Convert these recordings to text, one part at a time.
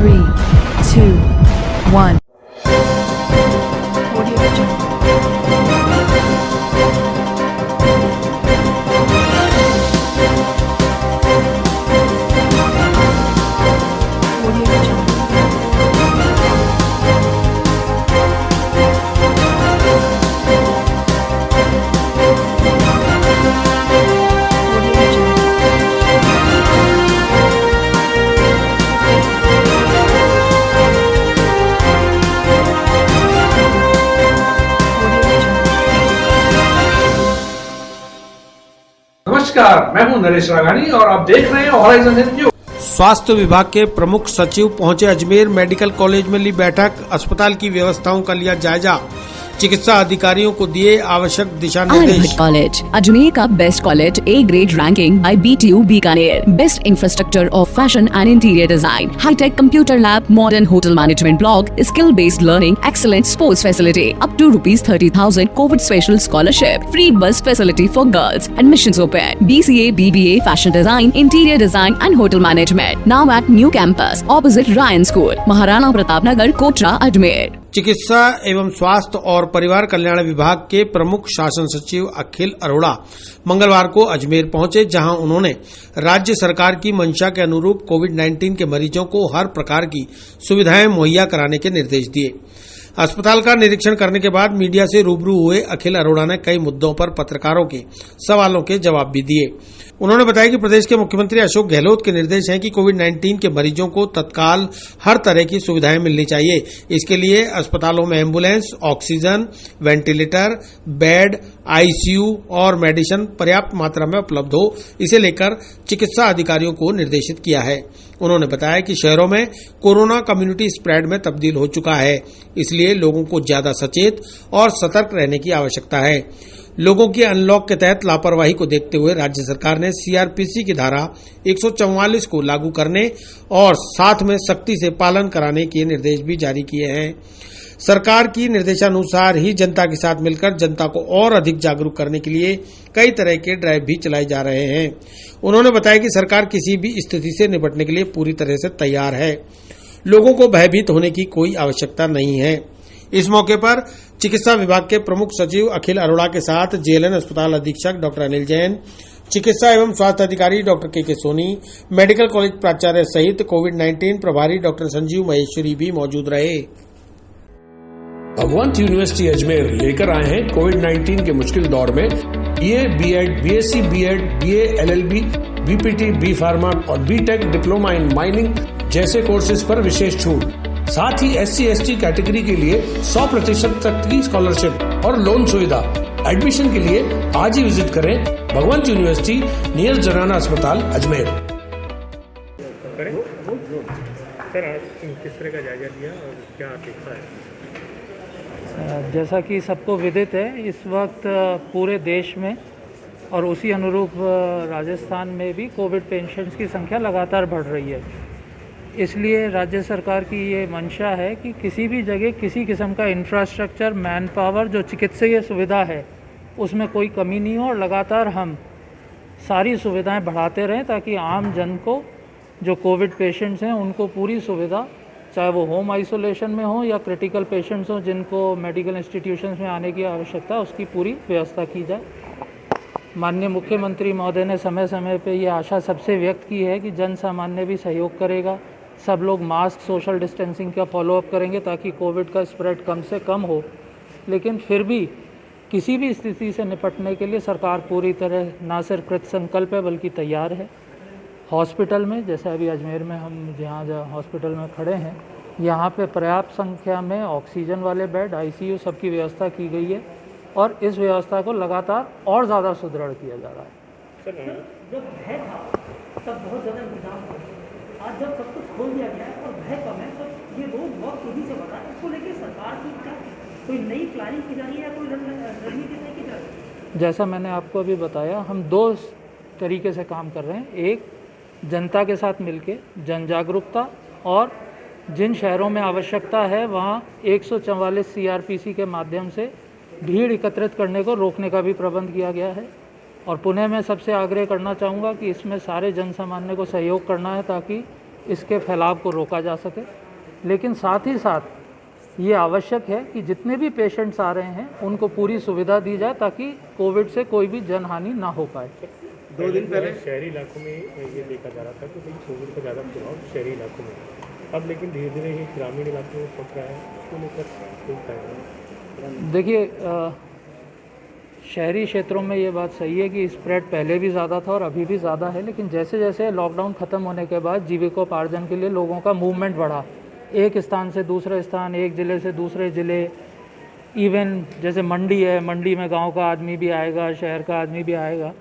3, 2, 1. नमस्कार, मैं हूं नरेश राघानी और आप देख रहे हैं हॉराइजन न्यूज। स्वास्थ्य विभाग के प्रमुख सचिव पहुंचे अजमेर मेडिकल कॉलेज में ली बैठक, अस्पताल की व्यवस्थाओं का लिया जायजा, चिकित्सा अधिकारियों को दिए आवश्यक दिशा निर्देश। कॉलेज अजमेर का best college, A grade ranking by BTU Bikaner, best infrastructure of fashion and interior design, hi tech computer lab, modern hotel management block, skill based learning, excellent sports facility, up to ₹30,000 covid special scholarship, free bus facility for girls, admissions open, BCA, BBA, fashion design, interior design and hotel management, now at new campus opposite Ryan school, Maharana Pratap Nagar, Kotra, Ajmer. चिकित्सा एवं स्वास्थ्य और परिवार कल्याण विभाग के प्रमुख शासन सचिव अखिल अरोड़ा मंगलवार को अजमेर पहुंचे, जहां उन्होंने राज्य सरकार की मंशा के अनुरूप कोविड-19 के मरीजों को हर प्रकार की सुविधाएं मुहैया कराने के निर्देश दिए। अस्पताल का निरीक्षण करने के बाद मीडिया से रूबरू हुए अखिल अरोड़ा ने कई मुद्दों पर पत्रकारों के सवालों के जवाब भी दिए। उन्होंने बताया कि प्रदेश के मुख्यमंत्री अशोक गहलोत के निर्देश हैं कि कोविड-19 के मरीजों को तत्काल हर तरह की सुविधाएं मिलनी चाहिए। इसके लिए अस्पतालों में ambulance, oxygen, ventilator, bed, ICU और मेडिसिन पर्याप्त मात्रा में उपलब्ध हो, इसे लेकर चिकित्सा अधिकारियों को निर्देशित किया है। उन्होंने बताया कि शहरों में कोरोना कम्युनिटी स्प्रेड में तब्दील हो चुका है, इसलिए लोगों को ज्यादा सचेत और सतर्क रहने की आवश्यकता है। लोगों की अनलॉक के तहत लापरवाही को देखते हुए राज्य सरकार ने CRPC की धारा 144 को लागू करने और साथ में सख्ती से पालन कराने के निर्देश भी जारी किए हैं। सरकार की निर्देशानुसार ही जनता के साथ मिलकर जनता को और अधिक जागरूक करने के लिए कई तरह के ड्राइव भी चलाए जा रहे हैं। उन्होंने बताया कि सरकार किसी भी स्थिति से निपटने के लिए पूरी तरह से तैयार है। लोगों को भयभीत होने की कोई आवश्यकता नहीं है। इस मौके पर चिकित्सा विभाग के प्रमुख सचिव अखिल अरोड़ा के साथ JLN अस्पताल अधीक्षक डॉक्टर अनिल जैन, चिकित्सा एवं स्वास्थ्य अधिकारी doctor KK Soni, medical college प्राचार्य सहित कोविड-19 प्रभारी डॉक्टर संजीव महेश्वरी भी मौजूद रहे। भगवंत यूनिवर्सिटी अजमेर लेकर आए हैं कोविड-19 के मुश्किल दौर में BA, B.Ed, BSc, B.Ed, BA, LLB, BPT, B pharma और BTech डिप्लोमा इन माइनिंग जैसे कोर्सेज पर विशेष छूट। साथ ही SC/ST कैटेगरी के लिए 100% तक की स्कॉलरशिप और लोन सुविधा। एडमिशन के लिए आज ही विजिट करें भगवंत यूनिवर्सिटी नियर जनाना अस्पताल अजमेर। सर, किस तरह का जायजा लिया और क्या अपेक्षा है? जैसा कि सबको विदित है, इस वक्त पूरे देश में और उसी अनुरूप राजस्थान में भी कोविड पेशेंट्स की संख्या लगातार बढ़ रही है। इसलिए राज्य सरकार की ये मंशा है कि किसी भी जगह किसी किस्म का इंफ्रास्ट्रक्चर, मैन पावर, जो चिकित्सीय सुविधा है उसमें कोई कमी नहीं हो और लगातार हम सारी सुविधाएं बढ़ाते रहें ताकि आम जन को, जो कोविड पेशेंट्स हैं, उनको पूरी सुविधा, चाहे वो होम आइसोलेशन में हो या क्रिटिकल पेशेंट्स हो जिनको मेडिकल इंस्टीट्यूशंस में आने की आवश्यकता, उसकी पूरी व्यवस्था की जाए। माननीय मुख्यमंत्री महोदय ने समय समय पे ये आशा सबसे व्यक्त की है कि जन सामान्य भी सहयोग करेगा, सब लोग मास्क, सोशल डिस्टेंसिंग का फॉलोअप करेंगे ताकि कोविड का स्प्रेड कम से कम हो। लेकिन फिर भी किसी भी स्थिति से निपटने के लिए सरकार पूरी तरह ना सिर्फ कृत संकल्प है बल्कि तैयार है। हॉस्पिटल में, जैसे अभी अजमेर में हम जहाँ हॉस्पिटल में खड़े हैं, यहाँ पे पर्याप्त संख्या में ऑक्सीजन वाले बेड, ICU सबकी व्यवस्था की गई है और इस व्यवस्था को लगातार और ज़्यादा सुदृढ़ किया जा रहा है। जब भय था तब बहुत ज़्यादा इंतजाम था, आज जब सब कुछ खोल दिया गया है और भय कम है तो ये रोग बहुत तेज़ी से बढ़ा है। इसको लेकर सरकार की क्या कोई नई प्लानिंग की जा रही है या कोई रणनीति तय की जा रही है? जैसा मैंने आपको अभी बताया, हम 2 तरीके से काम कर रहे हैं। एक, जनता के साथ मिलके जन जागरूकता, और जिन शहरों में आवश्यकता है वहाँ 144 CRPC के माध्यम से भीड़ एकत्रित करने को रोकने का भी प्रबंध किया गया है। और पुनः मैं सबसे आग्रह करना चाहूँगा कि इसमें सारे जन सामान्य को सहयोग करना है ताकि इसके फैलाव को रोका जा सके। लेकिन साथ ही साथ ये आवश्यक है कि जितने भी पेशेंट्स आ रहे हैं उनको पूरी सुविधा दी जाए ताकि कोविड से कोई भी जनहानि ना हो पाए। 2 दिन पहले शहरी इलाकों में ये देखा जा रहा था कि कोविड का ज़्यादा प्रभाव शहरी इलाकों में, अब लेकिन धीरे धीरे ये ग्रामीण इलाकों में पहुँच रहा है, उसको लेकर देखिए, शहरी क्षेत्रों में ये बात सही है कि स्प्रेड पहले भी ज़्यादा था और अभी भी ज़्यादा है, लेकिन जैसे जैसे लॉकडाउन ख़त्म होने के बाद जीविकोपार्जन के लिए लोगों का मूवमेंट बढ़ा, एक स्थान से दूसरे स्थान, एक ज़िले से दूसरे ज़िले, इवन जैसे मंडी है, मंडी में गांव का आदमी भी आएगा, शहर का आदमी भी आएगा।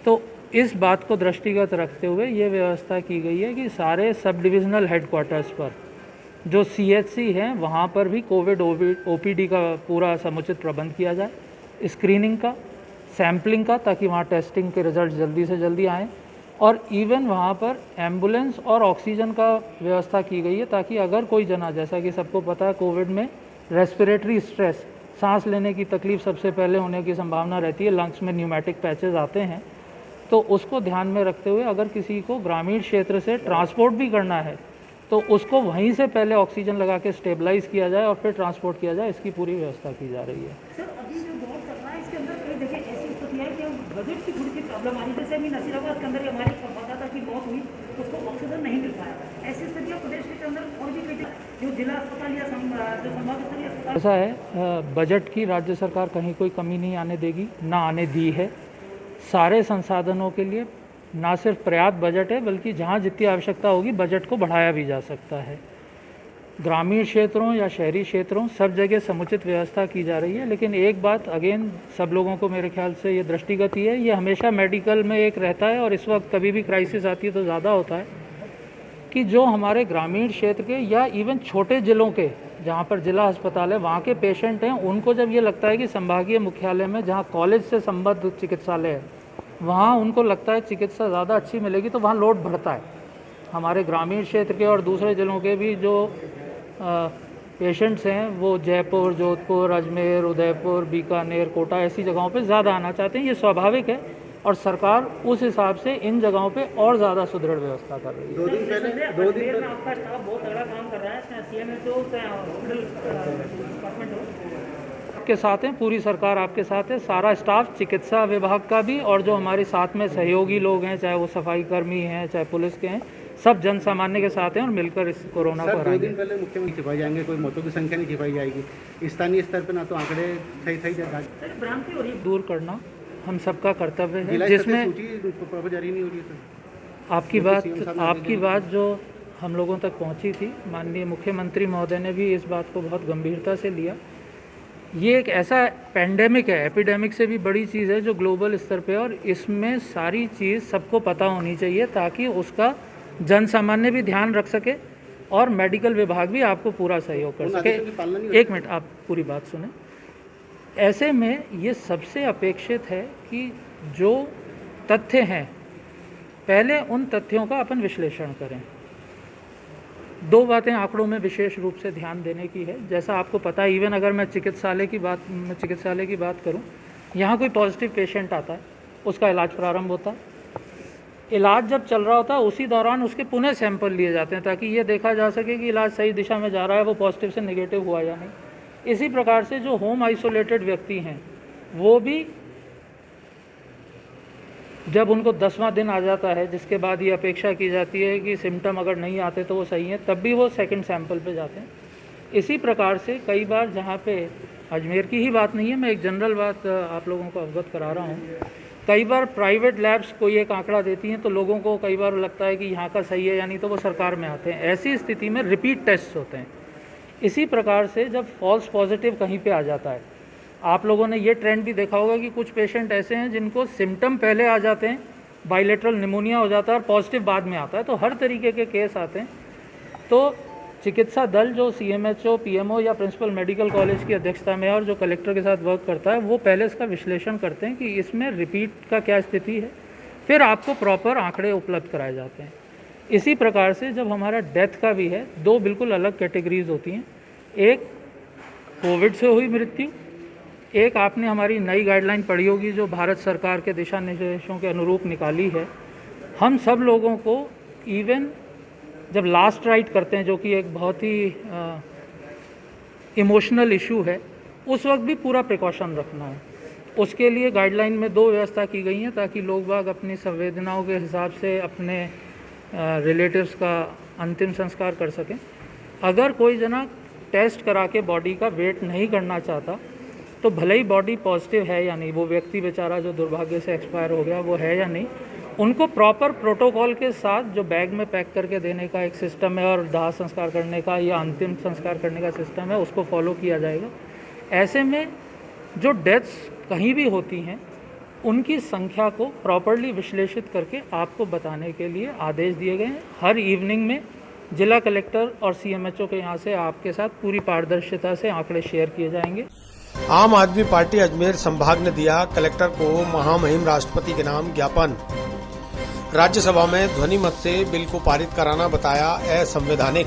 तो इस बात को दृष्टिगत रखते हुए ये व्यवस्था की गई है कि सारे सब डिविज़नल हेडक्वार्टर्स पर जो CHC हैं वहाँ पर भी कोविड OPD का पूरा समुचित प्रबंध किया जाए, स्क्रीनिंग का, सैम्पलिंग का, ताकि वहाँ टेस्टिंग के रिजल्ट जल्दी से जल्दी आएँ, और इवन वहाँ पर एम्बुलेंस और ऑक्सीजन का व्यवस्था की गई है ताकि अगर कोई जना, जैसा कि सबको पता है कोविड में रेस्पिरेटरी स्ट्रेस, सांस लेने की तकलीफ़ सबसे पहले होने की संभावना रहती है, लंग्स में न्यूमेटिक पैचेस आते हैं, तो उसको ध्यान में रखते हुए अगर किसी को ग्रामीण क्षेत्र से ट्रांसपोर्ट भी करना है तो उसको वहीं से पहले ऑक्सीजन लगा के स्टेबलाइज किया जाए और फिर ट्रांसपोर्ट किया जाए, इसकी पूरी व्यवस्था की जा रही है। सर, अभी जो दौर चल रहा है इसके अंदर कई देखिए ऐसी स्थिति है कि बजट की थोड़ी सी प्रॉब्लम आ रही है। जैसे अभी नसीराबाद के अंदर हमारी संवाददाता की मौत हुई, उसको ऑक्सीजन नहीं मिल पाया। ऐसी स्थितियाँ प्रदेश के अंदर और भी कई जो जिला अस्पताल या जो संभाग स्तरीय अस्पताल, ऐसा है, बजट की राज्य सरकार कहीं कोई कमी नहीं आने देगी, ना आने दी है। सारे संसाधनों के लिए ना सिर्फ पर्याप्त बजट है बल्कि जहाँ जितनी आवश्यकता होगी बजट को बढ़ाया भी जा सकता है। ग्रामीण क्षेत्रों या शहरी क्षेत्रों सब जगह समुचित व्यवस्था की जा रही है। लेकिन एक बात अगेन सब लोगों को मेरे ख्याल से ये दृष्टिगत ही है, ये हमेशा मेडिकल में एक रहता है और इस वक्त कभी भी क्राइसिस आती है तो ज़्यादा होता है कि जो हमारे ग्रामीण क्षेत्र के या इवन छोटे ज़िलों के जहाँ पर जिला अस्पताल है वहाँ के पेशेंट हैं, उनको जब ये लगता है कि संभागीय मुख्यालय में जहाँ कॉलेज से संबद्ध चिकित्सालय है वहाँ उनको लगता है चिकित्सा ज़्यादा अच्छी मिलेगी तो वहाँ लोड बढ़ता है। हमारे ग्रामीण क्षेत्र के और दूसरे ज़िलों के भी जो पेशेंट्स हैं वो जयपुर, जोधपुर, अजमेर, उदयपुर, बीकानेर, कोटा ऐसी जगहों पे ज़्यादा आना चाहते हैं। ये स्वाभाविक है और सरकार उस हिसाब से इन जगहों पे और ज़्यादा सुदृढ़ व्यवस्था कर रही है। 2 दिन पहले आपका स्टाफ बहुत तगड़ा काम कर रहा है, CMHO हॉस्पिटल डिपार्टमेंट के साथ हैं, पूरी सरकार आपके साथ है, सारा स्टाफ चिकित्सा विभाग का भी और जो हमारे साथ में सहयोगी लोग हैं, चाहे वो सफाई कर्मी हैं, चाहे पुलिस के हैं, सब जन सामान्य के साथ हैं और मिलकर इस कोरोना को हराएंगे। 2 दिन पहले मुख्यमंत्री छिपाई जाएंगे, कोई मौतों की संख्या नहीं छिपाई जाएगी। स्थानीय स्तर पर ना तो आंकड़े सही भ्रांति हो रही है, दूर करना हम सबका कर्तव्य है, जिसमें जारी नहीं हो रही है। आपकी बात जो हम लोगों तक पहुंची थी, माननीय मुख्यमंत्री महोदय ने भी इस बात को बहुत गंभीरता से लिया। ये एक ऐसा पैंडेमिक है, एपिडेमिक से भी बड़ी चीज़ है जो ग्लोबल स्तर पे, और इसमें सारी चीज़ सबको पता होनी चाहिए ताकि उसका जन सामान्य भी ध्यान रख सके और मेडिकल विभाग भी आपको पूरा सहयोग कर सके। एक मिनट, आप पूरी बात सुने। ऐसे में ये सबसे अपेक्षित है कि जो तथ्य हैं पहले उन तथ्यों का अपन विश्लेषण करें। 2 बातें आंकड़ों में विशेष रूप से ध्यान देने की है। जैसा आपको पता है, इवन अगर मैं चिकित्सालय की बात करूं, यहाँ कोई पॉजिटिव पेशेंट आता है, उसका इलाज प्रारंभ होता है, इलाज जब चल रहा होता है उसी दौरान उसके पुनः सैंपल लिए जाते हैं ताकि ये देखा जा सके कि इलाज सही दिशा में जा रहा है, वो पॉजिटिव से नेगेटिव हुआ या नहीं। इसी प्रकार से जो होम आइसोलेटेड व्यक्ति हैं वो भी जब उनको 10वां दिन आ जाता है, जिसके बाद ये अपेक्षा की जाती है कि सिम्टम अगर नहीं आते तो वो सही हैं, तब भी वो सेकंड सैंपल पे जाते हैं। इसी प्रकार से कई बार, जहाँ पे अजमेर की ही बात नहीं है, मैं एक जनरल बात आप लोगों को अवगत करा रहा हूँ, कई बार प्राइवेट लैब्स कोई एक आंकड़ा देती हैं तो लोगों को कई बार लगता है कि यहाँ का सही है या नहीं, तो वो सरकार में आते हैं। ऐसी स्थिति में रिपीट टेस्ट होते हैं। इसी प्रकार से जब फॉल्स पॉजिटिव कहीं पे आ जाता है, आप लोगों ने ये ट्रेंड भी देखा होगा कि कुछ पेशेंट ऐसे हैं जिनको सिम्टम पहले आ जाते हैं, बाइलेटरल निमोनिया हो जाता है और पॉजिटिव बाद में आता है, तो हर तरीके के केस आते हैं। तो चिकित्सा दल जो CMHO, PMO या प्रिंसिपल मेडिकल कॉलेज की अध्यक्षता में और जो कलेक्टर के साथ वर्क करता है, वो पहले इसका विश्लेषण करते हैं कि इसमें रिपीट का क्या स्थिति है, फिर आपको प्रॉपर आंकड़े उपलब्ध कराए जाते हैं। इसी प्रकार से जब हमारा डेथ का भी है, 2 बिल्कुल अलग कैटेगरीज होती हैं। एक कोविड से हुई मृत्यु, एक आपने हमारी नई गाइडलाइन पढ़ी होगी जो भारत सरकार के दिशा निर्देशों के अनुरूप निकाली है। हम सब लोगों को इवन जब लास्ट राइट करते हैं, जो कि एक बहुत ही इमोशनल इशू है, उस वक्त भी पूरा प्रिकॉशन रखना है। उसके लिए गाइडलाइन में 2 व्यवस्था की गई हैं ताकि लोग बाग अपनी संवेदनाओं के हिसाब से अपने रिलेटिव्स का अंतिम संस्कार कर सकें। अगर कोई जना टेस्ट करा के बॉडी का वेट नहीं करना चाहता, तो भले ही बॉडी पॉजिटिव है या नहीं, वो व्यक्ति बेचारा जो दुर्भाग्य से एक्सपायर हो गया वो है या नहीं, उनको प्रॉपर प्रोटोकॉल के साथ जो बैग में पैक करके देने का एक सिस्टम है और दाह संस्कार करने का या अंतिम संस्कार करने का सिस्टम है, उसको फॉलो किया जाएगा। ऐसे में जो डेथ्स कहीं भी होती हैं उनकी संख्या को प्रॉपरली विश्लेषित करके आपको बताने के लिए आदेश दिए गए हैं। हर इवनिंग में जिला कलेक्टर और सीएमएचओ के यहाँ से आपके साथ पूरी पारदर्शिता से आंकड़े शेयर किए जाएंगे। आम आदमी पार्टी अजमेर संभाग ने दिया कलेक्टर को महामहिम राष्ट्रपति के नाम ज्ञापन। राज्यसभा में ध्वनि मत से बिल को पारित कराना बताया असंवैधानिक।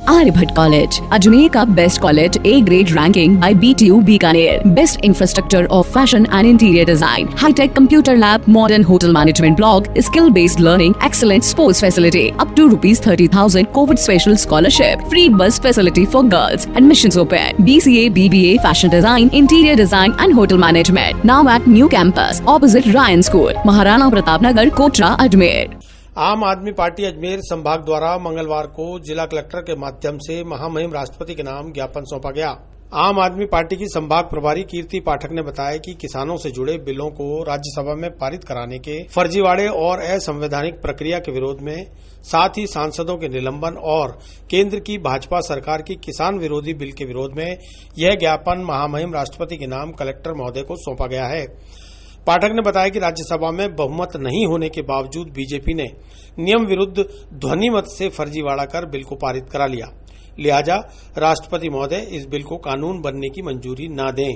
आर्यभट्ट कॉलेज, अजमेर का best college, A grade ranking by BTU Bikaner, best infrastructure of fashion and interior design, hi tech computer lab, modern hotel management block, skill based learning, excellent sports facility, up to ₹30,000 covid special scholarship, free bus facility for girls, admissions open, BCA, BBA, fashion design, interior design and hotel management, now at new campus opposite Ryan school, Maharana Pratap Nagar, Kotra, Ajmer. Aam Aadmi party Ajmer संभाग द्वारा मंगलवार को जिला collector के माध्यम से महामहिम राष्ट्रपति के नाम ज्ञापन सौंपा गया। आम आदमी पार्टी की संभाग प्रभारी कीर्ति पाठक ने बताया कि किसानों से जुड़े बिलों को राज्यसभा में पारित कराने के फर्जीवाड़े और असंवैधानिक प्रक्रिया के विरोध में, साथ ही सांसदों के निलंबन और केंद्र की भाजपा सरकार की किसान विरोधी बिल के विरोध में यह ज्ञापन महामहिम राष्ट्रपति के नाम कलेक्टर महोदय को सौंपा गया है। पाठक ने बताया कि राज्यसभा में बहुमत नहीं होने के बावजूद बीजेपी ने नियम विरुद्ध ध्वनि मत से फर्जीवाड़ा कर बिल को पारित करा लिया, लिहाजा राष्ट्रपति महोदय इस बिल को कानून बनने की मंजूरी न दें।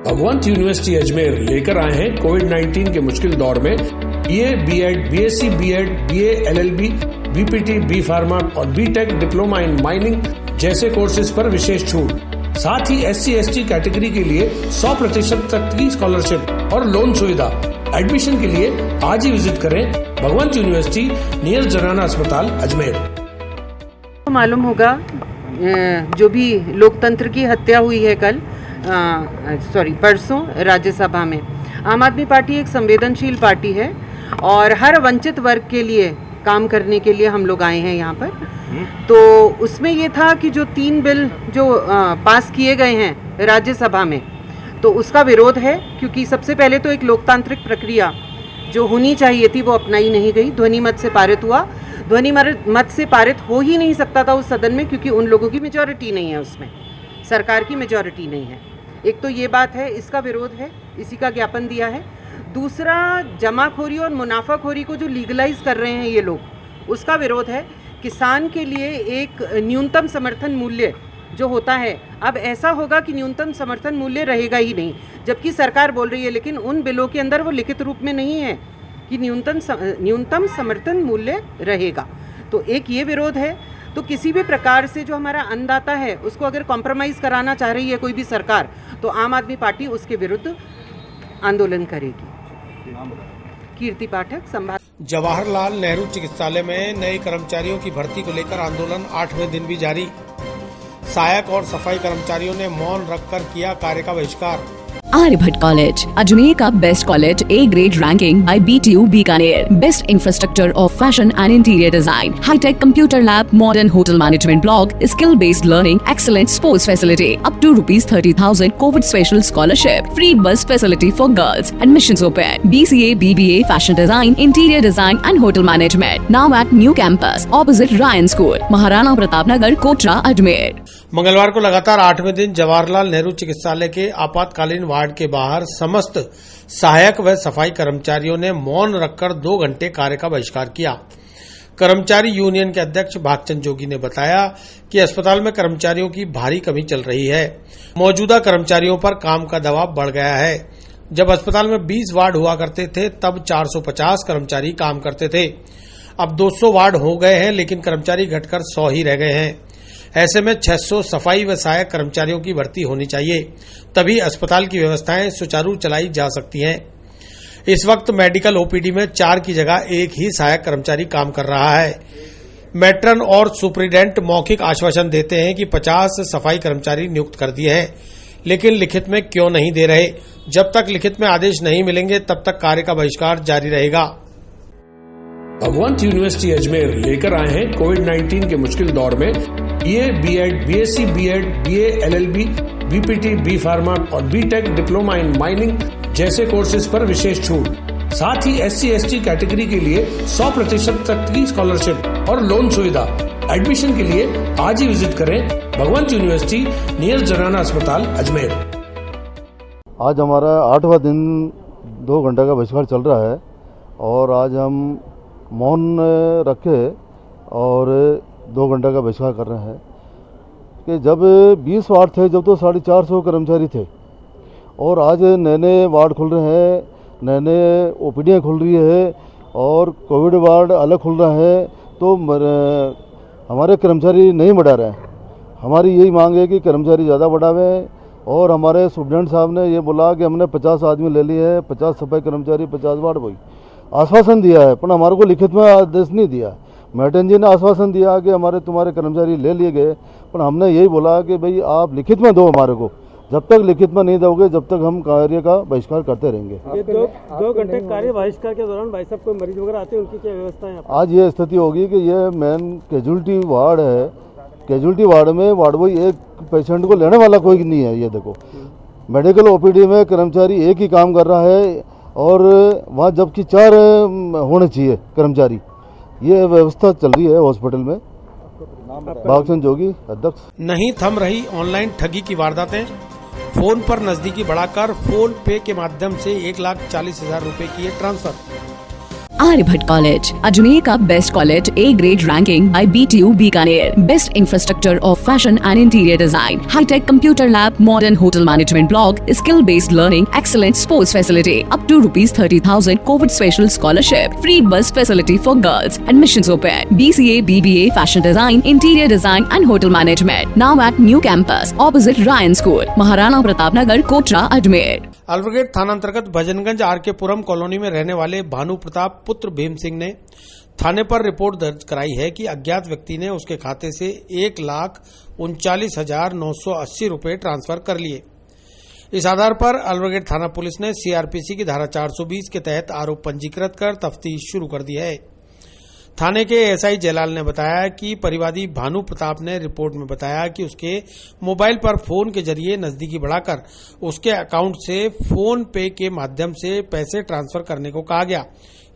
भगवंत यूनिवर्सिटी अजमेर लेकर आए हैं कोविड-19 के मुश्किल दौर में BA, B.Ed, BSc, B.Ed, BA, LLB, BPT, B pharma और B.Tech डिप्लोमा इन माइनिंग जैसे कोर्सेज पर विशेष छूट। साथ ही SC/ST कैटेगरी के लिए 100% तक की स्कॉलरशिप और लोन सुविधा। एडमिशन के लिए आज ही विजिट करें भगवंत यूनिवर्सिटी नियर जनाना अस्पताल अजमेर। मालूम होगा जो भी लोकतंत्र की हत्या हुई है परसों राज्यसभा में, आम आदमी पार्टी एक संवेदनशील पार्टी है और हर वंचित वर्ग के लिए काम करने के लिए हम लोग आए हैं यहाँ पर। तो उसमें ये था कि जो 3 बिल जो पास किए गए हैं राज्यसभा में, तो उसका विरोध है, क्योंकि सबसे पहले तो एक लोकतांत्रिक प्रक्रिया जो होनी चाहिए थी वो अपनाई नहीं गई। ध्वनि मत से पारित हुआ, ध्वनि मत से पारित हो ही नहीं सकता था उस सदन में, क्योंकि उन लोगों की मेजॉरिटी नहीं है, उसमें सरकार की मेजॉरिटी नहीं है। एक तो ये बात है, इसका विरोध है, इसी का ज्ञापन दिया है। दूसरा, जमाखोरी और मुनाफाखोरी को जो लीगलाइज कर रहे हैं ये लोग, उसका विरोध है। किसान के लिए एक न्यूनतम समर्थन मूल्य जो होता है, अब ऐसा होगा कि न्यूनतम समर्थन मूल्य रहेगा ही नहीं, जबकि सरकार बोल रही है, लेकिन उन बिलों के अंदर वो लिखित रूप में नहीं है कि न्यूनतम समर्थन मूल्य रहेगा। तो एक ये विरोध है। तो किसी भी प्रकार से जो हमारा अन्नदाता है उसको अगर कॉम्प्रोमाइज़ कराना चाह रही है कोई भी सरकार, तो आम आदमी पार्टी उसके विरुद्ध आंदोलन करेगी। कीर्ति पाठक, संभाग। जवाहरलाल नेहरू चिकित्सालय में नए कर्मचारियों की भर्ती को लेकर आंदोलन 8वें दिन भी जारी। सहायक और सफाई कर्मचारियों ने मौन रखकर किया कार्य का बहिष्कार। आर्यभट्ट कॉलेज, अजमेर का best college, A grade ranking by BTU Bikaner, best infrastructure of fashion and interior design, hi tech computer lab, modern hotel management block, skill based learning, excellent sports facility, up to ₹30,000 covid special scholarship, free bus facility for girls, admissions open, BCA, BBA, fashion design, interior design and hotel management, now at new campus opposite Ryan school, Maharana Pratap Nagar, Kotra, Ajmer. मंगलवार को लगातार 8वें दिन जवाहरलाल नेहरू चिकित्सालय के आपातकालीन ward के बाहर समस्त सहायक व सफाई कर्मचारियों ने मौन रखकर 2 घंटे कार्य का बहिष्कार किया। कर्मचारी यूनियन के अध्यक्ष भागचंद जोगी ने बताया कि अस्पताल में कर्मचारियों की भारी कमी चल रही है। मौजूदा कर्मचारियों पर काम का दबाव बढ़ गया है। जब अस्पताल में 20 वार्ड हुआ करते थे तब 450 कर्मचारी काम करते थे। अब 200 वार्ड हो गए हैं, लेकिन कर्मचारी घटकर 100 ही रह गए हैं। ऐसे में 600 सफाई व सहायक कर्मचारियों की भर्ती होनी चाहिए, तभी अस्पताल की व्यवस्थाएं सुचारू चलाई जा सकती हैं। इस वक्त मेडिकल OPD में 4 की जगह 1 ही सहायक कर्मचारी काम कर रहा है। मैट्रन और सुप्रिटेंडेंट मौखिक आश्वासन देते हैं कि 50 सफाई कर्मचारी नियुक्त कर दिए हैं, लेकिन लिखित में क्यों नहीं दे रहे। जब तक लिखित में आदेश नहीं मिलेंगे तब तक कार्य का बहिष्कार जारी रहेगा। भगवंत यूनिवर्सिटी अजमेर लेकर आए हैं कोविड-19 के मुश्किल दौर में BA, BEd, BSc, BEd, BA, LLB, BPT, B pharma और बीटेक डिप्लोमा इन माइनिंग जैसे कोर्सेज पर विशेष छूट। साथ ही SC/ST कैटेगरी के लिए 100% तक की स्कॉलरशिप और लोन सुविधा। एडमिशन के लिए आज ही विजिट करें भगवंत यूनिवर्सिटी नियर जनाना अस्पताल अजमेर। आज हमारा 8वां दिन 2 घंटे का बहिष्कार चल रहा है और आज हम मौन रखे और 2 घंटे का बहिष्कार कर रहे हैं कि जब 20 वार्ड थे, जब तो 450 कर्मचारी थे और आज नए नए वार्ड खुल रहे हैं, नए नए ओपीडियाँ खुल रही है और कोविड वार्ड अलग खुल रहा है, तो हमारे कर्मचारी नहीं बढ़ा रहे हैं। हमारी यही मांग है कि कर्मचारी ज़्यादा बढ़ावें और हमारे सुप्रिटेंडेंट साहब ने ये बोला कि हमने 50 आदमी ले लिए हैं, 50 सफाई कर्मचारी, 50 वार्ड बॉय। आश्वासन दिया है पर हमारे को लिखित में आदेश नहीं दिया। मैटन जी ने आश्वासन दिया कि तुम्हारे कर्मचारी ले लिए गए, पर हमने यही बोला कि भाई आप लिखित में दो हमारे को। जब तक लिखित में नहीं दोगे जब तक हम कार्य का बहिष्कार करते रहेंगे। ये 2 घंटे कार्य बहिष्कार के दौरान भाई साहब कोई मरीज वगैरह आते हैं, उनकी क्या व्यवस्था है? आज ये स्थिति होगी कि ये मेन कैजुअलिटी वार्ड है। कैजुअलिटी वार्ड में वार्ड बॉय एक पेशेंट को लेने वाला कोई नहीं है। ये देखो मेडिकल ओपीडी में कर्मचारी एक ही काम कर रहा है और वहाँ जबकि 4 होने चाहिए कर्मचारी। ये व्यवस्था चल रही है हॉस्पिटल में। भागचंद जोगी, अध्यक्ष। नहीं थम रही ऑनलाइन ठगी की वारदातें। फोन पर नजदीकी बढ़ाकर फोन पे के माध्यम से 1,40,000 रुपए किए ट्रांसफर। आर्यभट्ट कॉलेज, अजमेर का best college, A grade ranking by BTU Bikaner, best infrastructure of fashion and interior design, hi tech computer lab, modern hotel management block, skill based learning, excellent sports facility, up to ₹30,000 covid special scholarship, free bus facility for girls, admissions open, BCA, BBA, fashion design, interior design and hotel management, now at new campus opposite Ryan school, Maharana Pratap Nagar, Kotra, Ajmer. Alwar Gate थाना अंतर्गत Bhajanganj RK पुरम colony में रहने वाले भानु प्रताप पुत्र भीम सिंह ने थाने पर report दर्ज कराई है कि अज्ञात व्यक्ति ने उसके खाते से 1,39,980 रुपए ट्रांसफर कर लिए। इस आधार पर अलवरगेट थाना पुलिस ने CRPC की धारा 420 के तहत आरोप पंजीकृत कर तफ्तीश शुरू कर दी है। थाने के SI जयलाल ने बताया कि परिवादी भानु प्रताप ने रिपोर्ट में बताया कि उसके मोबाइल पर फोन के जरिए नजदीकी बढ़ाकर उसके अकाउंट से फोन पे के माध्यम से पैसे ट्रांसफर करने को कहा गया।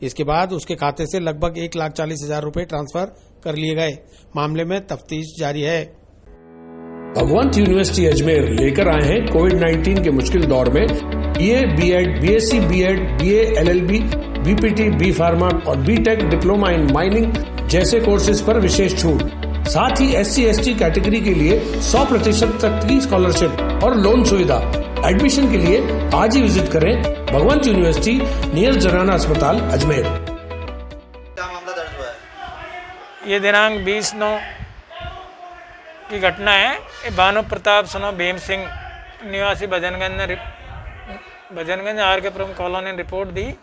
इसके बाद उसके खाते से लगभग 1,40,000 रुपए ट्रांसफर कर लिए गए। मामले में तफ्तीश जारी है। भगवंत यूनिवर्सिटी अजमेर लेकर आए हैं कोविड-19 के मुश्किल दौर में BA, BEd, BSc, BEd, BA, LLB, BPT, B pharma और बीटेक डिप्लोमा इन माइनिंग जैसे कोर्सेज पर विशेष छूट। साथ ही SC/ST कैटेगरी के लिए 100% तक की स्कॉलरशिप और लोन सुविधा। एडमिशन के लिए आज ही विजिट करें भगवंत यूनिवर्सिटी नियर जनाना अस्पताल अजमेर। ये दिनांक 20/9 की घटना है। भानु प्रताप सनो भीम सिंह निवासी भजनगंज RK पुरम कॉलोनी ने रिपोर्ट दी।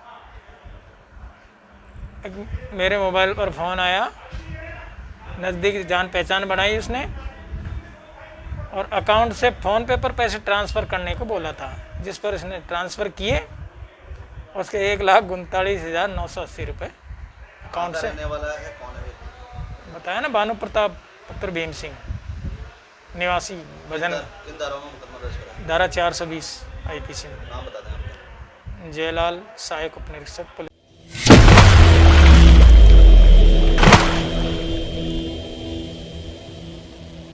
मेरे मोबाइल पर फ़ोन आया, नज़दीक जान पहचान बनाई उसने और अकाउंट से फ़ोन पे पर पैसे ट्रांसफ़र करने को बोला था, जिस पर इसने ट्रांसफ़र किए। उसके 1,39,980 रुपये अकाउंट से। बताया ना, भानु प्रताप पुत्र भीम सिंह निवासी भजन, धारा 420 IPC में। जयलाल, सहायक उप निरीक्षक पुलिस।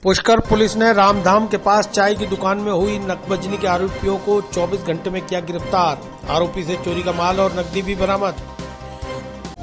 पुष्कर पुलिस ने रामधाम के पास चाय की दुकान में हुई नकबजनी के आरोपियों को 24 घंटे में किया गिरफ्तार। आरोपी से चोरी का माल और नकदी भी बरामद।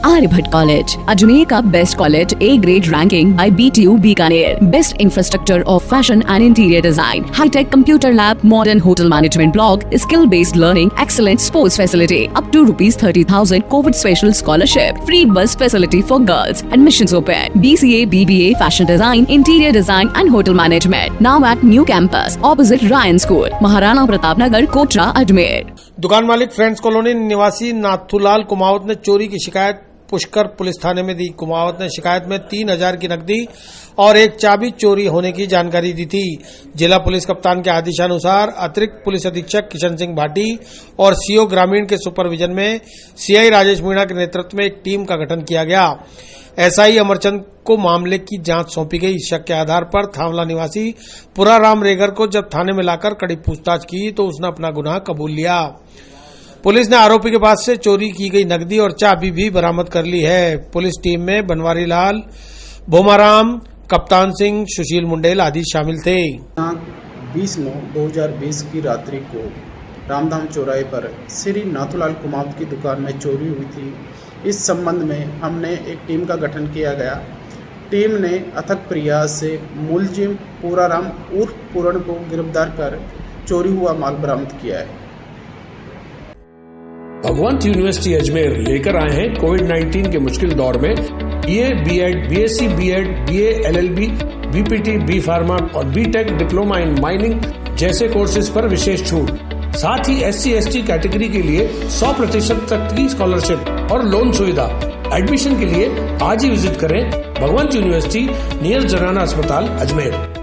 आर्यभट्ट कॉलेज, अजमेर का best college, A grade ranking by BTU Bikaner, best infrastructure of fashion and interior design, hi tech computer lab, modern hotel management block, skill based learning, excellent sports facility, up to ₹30,000 covid special scholarship, free bus facility for girls, admissions open, BCA, BBA, fashion design, interior design and hotel management, now at new campus opposite Ryan school, Maharana Pratap Nagar, Kotra, Ajmer. दुकान मालिक friends colony निवासी नाथूलाल कुमावत ने चोरी की शिकायत Pushkar police थाने में दी। कुमावत ने शिकायत में 3000 की नकदी और एक चाबी चोरी होने की जानकारी दी थी। जिला पुलिस कप्तान के आदेशानुसार अतिरिक्त पुलिस अधीक्षक किशन सिंह भाटी और सीओ ग्रामीण के सुपरविजन में सीआई राजेश मीणा के नेतृत्व में एक टीम का गठन किया गया। एसआई अमरचंद को मामले की जांच सौंपी गई। शक के आधार पर थावला निवासी पुराराम रेगर को जब थाने में लाकर कड़ी पूछताछ की तो उसने अपना गुनाह कबूल लिया। पुलिस ने आरोपी के पास से चोरी की गई नकदी और चाबी भी बरामद कर ली है। पुलिस टीम में बनवारी लाल, भोमाराम, कप्तान सिंह, सुशील मुंडेल आदि शामिल थे। 20/9/2020 की रात्रि को रामधाम चौराहे पर श्री नाथूलाल कुमावत की दुकान में चोरी हुई थी। इस संबंध में हमने एक टीम का गठन किया गया। टीम ने अथक प्रयास से मुलजिम पूराराम उर्फ पूरण को गिरफ्तार कर चोरी हुआ माल बरामद किया है। भगवंत यूनिवर्सिटी अजमेर लेकर आए हैं कोविड-19 के मुश्किल दौर में BA, BEd, BSc, BEd, BA, LLB, BPT, B pharma और बीटेक डिप्लोमा इन माइनिंग जैसे कोर्सेज पर विशेष छूट। साथ ही SC/ST कैटेगरी के लिए 100% तक की स्कॉलरशिप और लोन सुविधा। एडमिशन के लिए आज ही विजिट करें भगवंत यूनिवर्सिटी नियर जनाना अस्पताल अजमेर।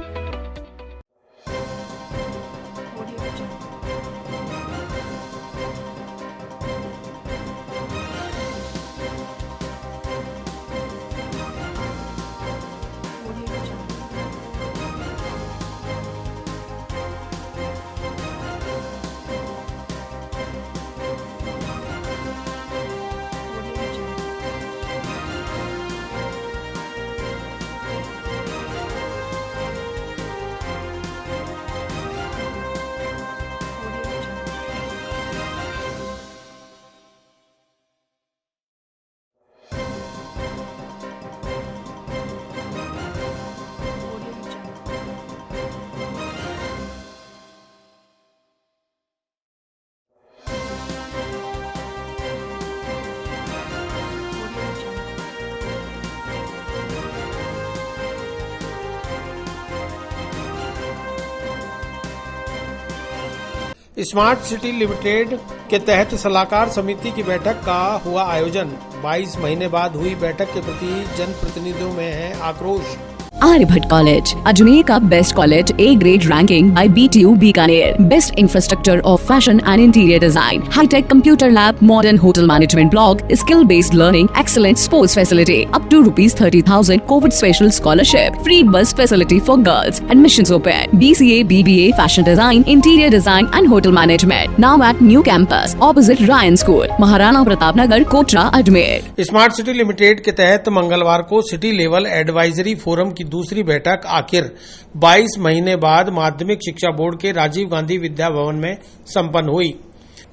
स्मार्ट सिटी लिमिटेड के तहत सलाहकार समिति की बैठक का हुआ आयोजन। 22 महीने बाद हुई बैठक के प्रति जनप्रतिनिधियों में है आक्रोश। आर्यभट्ट कॉलेज, अजमेर का best college, A grade ranking by BTU Bikaner, best infrastructure of fashion and interior design, hi tech computer lab, modern hotel management block, skill based learning, excellent sports facility, up to ₹30,000 covid special scholarship, free bus facility for girls, admissions open, BCA, BBA, fashion design, interior design and hotel management, now at new campus opposite Ryan school, Maharana Pratap Nagar, Kotra, Ajmer. Smart city limited के तहत मंगलवार को city level advisory forum की दूसरी बैठक आखिर 22 महीने बाद माध्यमिक शिक्षा बोर्ड के राजीव गांधी विद्या भवन में संपन्न हुई।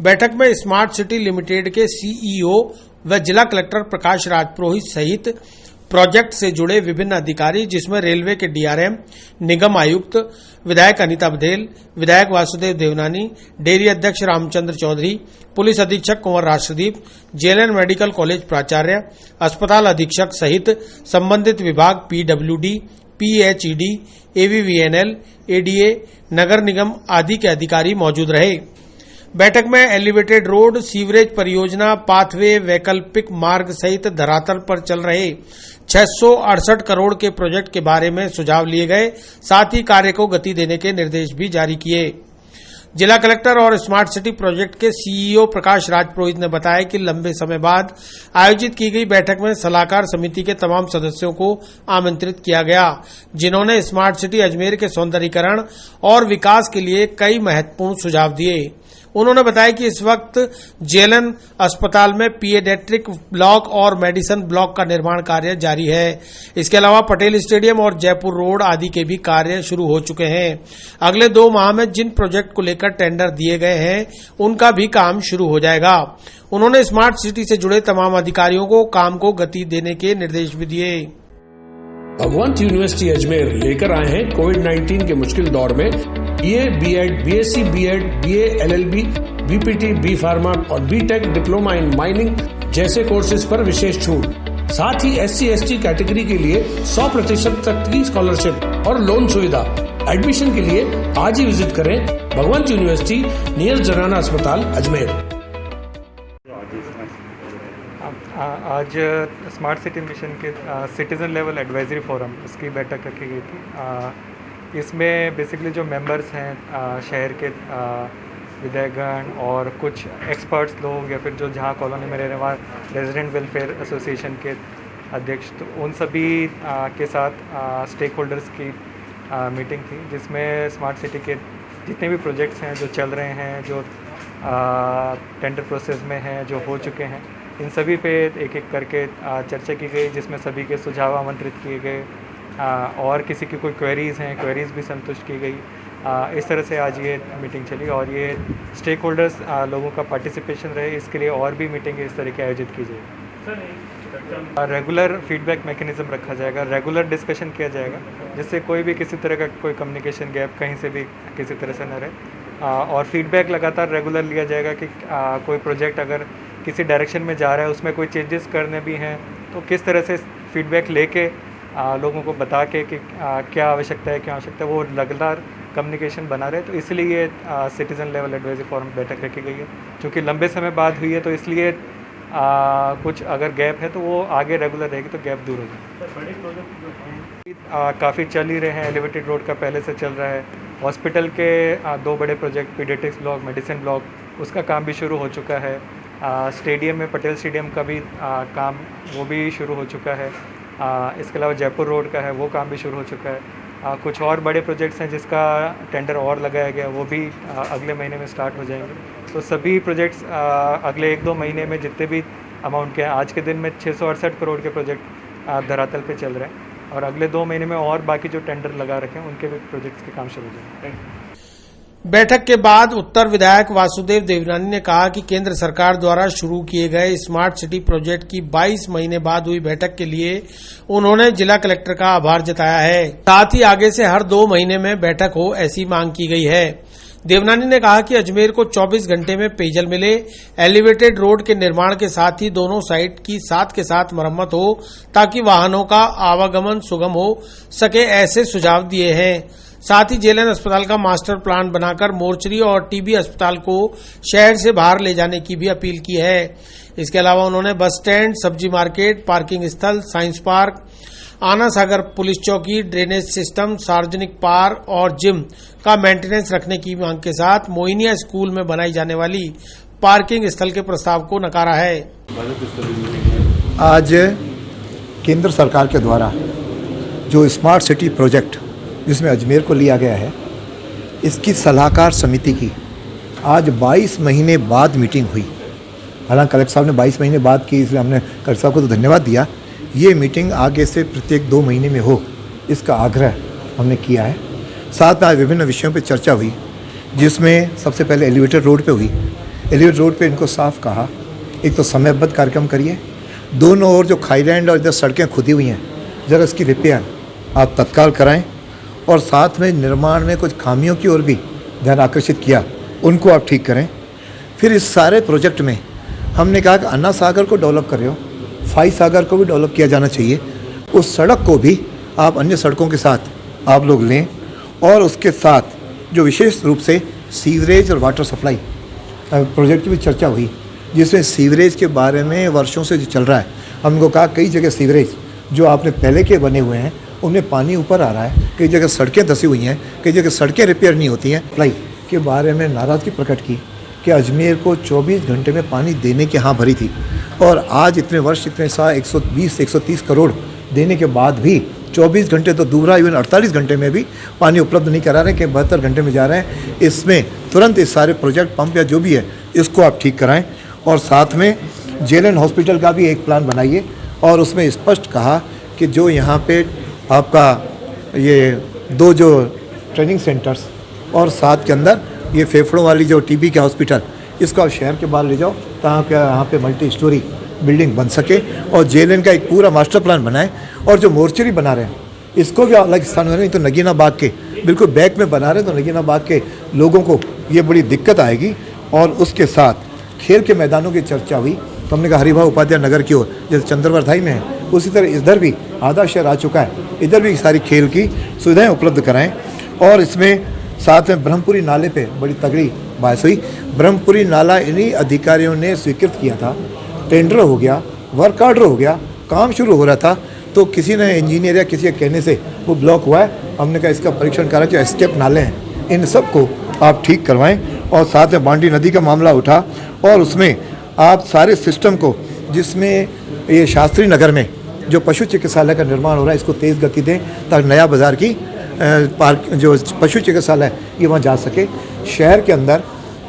बैठक में स्मार्ट सिटी लिमिटेड के CEO व जिला कलेक्टर प्रकाश राज पुरोहित सहित प्रोजेक्ट से जुड़े विभिन्न अधिकारी, जिसमें रेलवे के DRM, निगम आयुक्त, विधायक अनीता बघेल, विधायक वासुदेव देवनानी, डेयरी अध्यक्ष रामचंद्र चौधरी, पुलिस अधीक्षक कुंवर राष्ट्रदीप, JLN मेडिकल कॉलेज प्राचार्य, अस्पताल अधीक्षक सहित संबंधित विभाग PWD, PHED, AVVNL, ADA, नगर निगम आदि के अधिकारी मौजूद रहे। बैठक में एलिवेटेड रोड, सीवरेज परियोजना, पाथवे, वैकल्पिक मार्ग सहित धरातल पर चल रहे 668 करोड़ के प्रोजेक्ट के बारे में सुझाव लिए गए। साथ ही कार्य को गति देने के निर्देश भी जारी किए। जिला कलेक्टर और स्मार्ट सिटी प्रोजेक्ट के CEO प्रकाश राज पुरोहित ने बताया कि लंबे समय बाद आयोजित की गई बैठक में सलाहकार समिति के तमाम सदस्यों को आमंत्रित किया गया, जिन्होंने स्मार्ट सिटी अजमेर के सौंदर्यीकरण और विकास के लिए कई महत्वपूर्ण सुझाव दिए। उन्होंने बताया कि इस वक्त JLN अस्पताल में पीडियाट्रिक ब्लॉक और मेडिसिन ब्लॉक का निर्माण कार्य जारी है। इसके अलावा पटेल स्टेडियम और जयपुर रोड आदि के भी कार्य शुरू हो चुके हैं। अगले 2 माह में जिन प्रोजेक्ट को लेकर टेंडर दिए गए हैं, उनका भी काम शुरू हो जाएगा। उन्होंने स्मार्ट सिटी से जुड़े तमाम अधिकारियों को काम को गति देने के निर्देश भी दिए। भगवंत यूनिवर्सिटी अजमेर लेकर आए हैं कोविड-19 के मुश्किल दौर में BA, BEd, BSc, BEd, BA, LLB, BPT, B pharma और बीटेक डिप्लोमा इन माइनिंग जैसे कोर्सेज पर विशेष छूट। साथ ही SC/ST कैटेगरी के लिए 100% तक की स्कॉलरशिप और लोन सुविधा। एडमिशन के लिए आज ही विजिट करें भगवंत यूनिवर्सिटी नियर जनाना अस्पताल अजमेर। आज स्मार्ट सिटी मिशन के सिटीज़न लेवल एडवाइजरी फोरम इसकी बैठक रखी गई थी। इसमें बेसिकली जो मेंबर्स हैं शहर के विधायकगण और कुछ एक्सपर्ट्स लोग या फिर जो जहाँ कॉलोनी में रह रहे हैं वहाँ रेजिडेंट वेलफेयर एसोसिएशन के अध्यक्ष, तो उन सभी के साथ स्टेक होल्डर्स की मीटिंग थी, जिसमें स्मार्ट सिटी के जितने भी प्रोजेक्ट्स हैं जो चल रहे हैं, जो टेंडर प्रोसेस में हैं, जो हो चुके हैं, इन सभी पे एक एक करके चर्चा की गई, जिसमें सभी के सुझाव आमंत्रित किए गए और किसी की कोई क्वेरीज़ हैं, क्वेरीज़ भी संतुष्ट की गई। इस तरह से आज ये मीटिंग चली और ये स्टेक होल्डर्स लोगों का पार्टिसिपेशन रहे, इसके लिए और भी मीटिंग इस तरह की आयोजित की जाएगी। रेगुलर फीडबैक मैकेनिज़्म रखा जाएगा, रेगुलर डिस्कशन किया जाएगा, जिससे कोई भी किसी तरह का कोई कम्युनिकेशन गैप कहीं से भी किसी तरह से न रहे और फीडबैक लगातार रेगुलर लिया जाएगा कि कोई प्रोजेक्ट अगर किसी डायरेक्शन में जा रहा है, उसमें कोई चेंजेस करने भी हैं तो किस तरह से फीडबैक लेके लोगों को बता के कि क्या आवश्यकता है, क्या आवश्यकता है, वो लगातार कम्युनिकेशन बना रहे। तो इसलिए ये सिटीज़न लेवल एडवाइजरी फोरम बैठक रखी गई है, क्योंकि लंबे समय बाद हुई है, तो इसलिए कुछ अगर गैप है तो वो आगे रेगुलर रहेगी तो गैप दूर होगी। बड़े प्रोजेक्ट जो हैं काफ़ी चल ही रहे हैं, एलिवेटेड रोड का पहले से चल रहा है, हॉस्पिटल के 2 बड़े project paediatrics block, medicine block, उसका काम भी शुरू हो चुका है। स्टेडियम में पटेल स्टेडियम का भी काम वो भी शुरू हो चुका है। इसके अलावा जयपुर रोड का है, वो काम भी शुरू हो चुका है। कुछ और बड़े प्रोजेक्ट्स हैं जिसका टेंडर और लगाया गया, वो भी अगले महीने में स्टार्ट हो जाएंगे। तो सभी प्रोजेक्ट्स अगले 1-2 महीने में जितने भी अमाउंट के हैं, आज के दिन में 668 करोड़ के प्रोजेक्ट धरातल पे चल रहे हैं और अगले 2 महीने में और बाकी जो टेंडर लगा रखे हैं उनके भी प्रोजेक्ट्स के काम शुरू हो जाएंगे। बैठक के बाद उत्तर विधायक वासुदेव देवनानी ने कहा कि केंद्र सरकार द्वारा शुरू किए गए स्मार्ट सिटी प्रोजेक्ट की 22 महीने बाद हुई बैठक के लिए उन्होंने जिला कलेक्टर का आभार जताया है। साथ ही आगे से हर 2 महीने में बैठक हो, ऐसी मांग की गई है। देवनानी ने कहा कि अजमेर को 24 घंटे में पेयजल मिले, एलिवेटेड रोड के निर्माण के साथ ही दोनों साइड की साथ के साथ मरम्मत हो ताकि वाहनों का आवागमन सुगम हो सके, ऐसे सुझाव दिए हैं। साथ ही जेएलएन अस्पताल का मास्टर प्लान बनाकर मोर्चरी और टीबी अस्पताल को शहर से बाहर ले जाने की भी अपील की है। इसके अलावा उन्होंने बस स्टैंड, सब्जी मार्केट, पार्किंग स्थल, साइंस पार्क, आना सागर पुलिस चौकी, ड्रेनेज सिस्टम, सार्वजनिक पार्क और जिम का मेंटेनेंस रखने की मांग के साथ मोइनिया स्कूल में बनाई जाने वाली पार्किंग स्थल के प्रस्ताव को नकारा है। आज केंद्र सरकार के द्वारा जो स्मार्ट सिटी प्रोजेक्ट जिसमें अजमेर को लिया गया है, इसकी सलाहकार समिति की आज 22 महीने बाद मीटिंग हुई। हालांकि कलेक्टर साहब ने 22 महीने बाद की, इसलिए हमने कलेक्टर साहब को तो धन्यवाद दिया। ये मीटिंग आगे से प्रत्येक 2 महीने में हो, इसका आग्रह हमने किया है। साथ में आज विभिन्न विषयों पर चर्चा हुई, जिसमें सबसे पहले एलिवेटेड रोड पे हुई। एलिवेटेड रोड पे इनको साफ कहा, एक तो समयबद्ध कार्यक्रम करिए, दोनों ओर जो खाईलैंड और इधर सड़कें खुदी हुई हैं, ज़रा इसकी रिपेयर आप तत्काल कराएं और साथ में निर्माण में कुछ खामियों की ओर भी ध्यान आकर्षित किया, उनको आप ठीक करें। फिर इस सारे प्रोजेक्ट में हमने कहा कि अन्ना सागर को डेवलप कर रहे हो, फाई सागर को भी डेवलप किया जाना चाहिए। उस सड़क को भी आप अन्य सड़कों के साथ आप लोग लें और उसके साथ जो विशेष रूप से सीवरेज और वाटर सप्लाई प्रोजेक्ट की भी चर्चा हुई, जिसमें सीवरेज के बारे में वर्षों से जो चल रहा है, हमको कहा कई जगह सीवरेज जो आपने पहले के बने हुए हैं उनमें पानी ऊपर आ रहा है, कई जगह सड़कें धसी हुई हैं, कई जगह सड़कें रिपेयर नहीं होती हैं। सप्लाई के बारे में नाराज़गी प्रकट की कि अजमेर को 24 घंटे में पानी देने की हाँ भरी थी और आज इतने वर्ष इतने 120-130 करोड़ देने के बाद भी 24 घंटे तो दूसरा इवन 48 घंटे में भी पानी उपलब्ध नहीं करा रहे कि 72 घंटे में जा रहे हैं। इसमें तुरंत इस सारे प्रोजेक्ट पंप या जो भी है इसको आप ठीक कराएं और साथ में जेएलएन हॉस्पिटल का भी एक प्लान बनाइए और उसमें स्पष्ट कहा कि जो यहाँ पे आपका ये 2 जो ट्रेनिंग सेंटर्स और साथ के अंदर ये फेफड़ों वाली जो टीबी के हॉस्पिटल, इसको आप शहर के बाहर ले जाओ ताकि यहाँ पे मल्टी स्टोरी बिल्डिंग बन सके और जेएलएन का एक पूरा मास्टर प्लान बनाएं और जो मोर्चरी बना रहे हैं इसको भी अलग स्थान में, नहीं तो नगीना बाग के बिल्कुल बैक में बना रहे हैं तो नगीना बाग के लोगों को ये बड़ी दिक्कत आएगी। और उसके साथ खेल के मैदानों की चर्चा हुई, तो हमने कहा हरिभाऊ उपाध्याय नगर की ओर जैसे चंद्रवरधाई में है, उसी तरह इधर भी आधा शहर आ चुका है, इधर भी सारी खेल की सुविधाएं उपलब्ध कराएं। और इसमें साथ में ब्रह्मपुरी नाले पे बड़ी तगड़ी बहस हुई। ब्रह्मपुरी नाला इन्हीं अधिकारियों ने स्वीकृत किया था, टेंडर हो गया वर्क ऑर्डर हो गया, काम शुरू हो रहा था, तो किसी ने इंजीनियर या किसी के कहने से वो ब्लॉक हुआ है। हमने कहा इसका परीक्षण करा, जो एस्केप नाले हैं इन सब को आप ठीक करवाएं। और साथ में बांडी नदी का मामला उठा और उसमें आप सारे सिस्टम को, जिसमें ये शास्त्री नगर में जो पशु चिकित्सालय का निर्माण हो रहा है, इसको तेज़ गति दें ताकि नया बाज़ार की पार्क जो पशु चिकित्सालय ये वहाँ जा सके। शहर के अंदर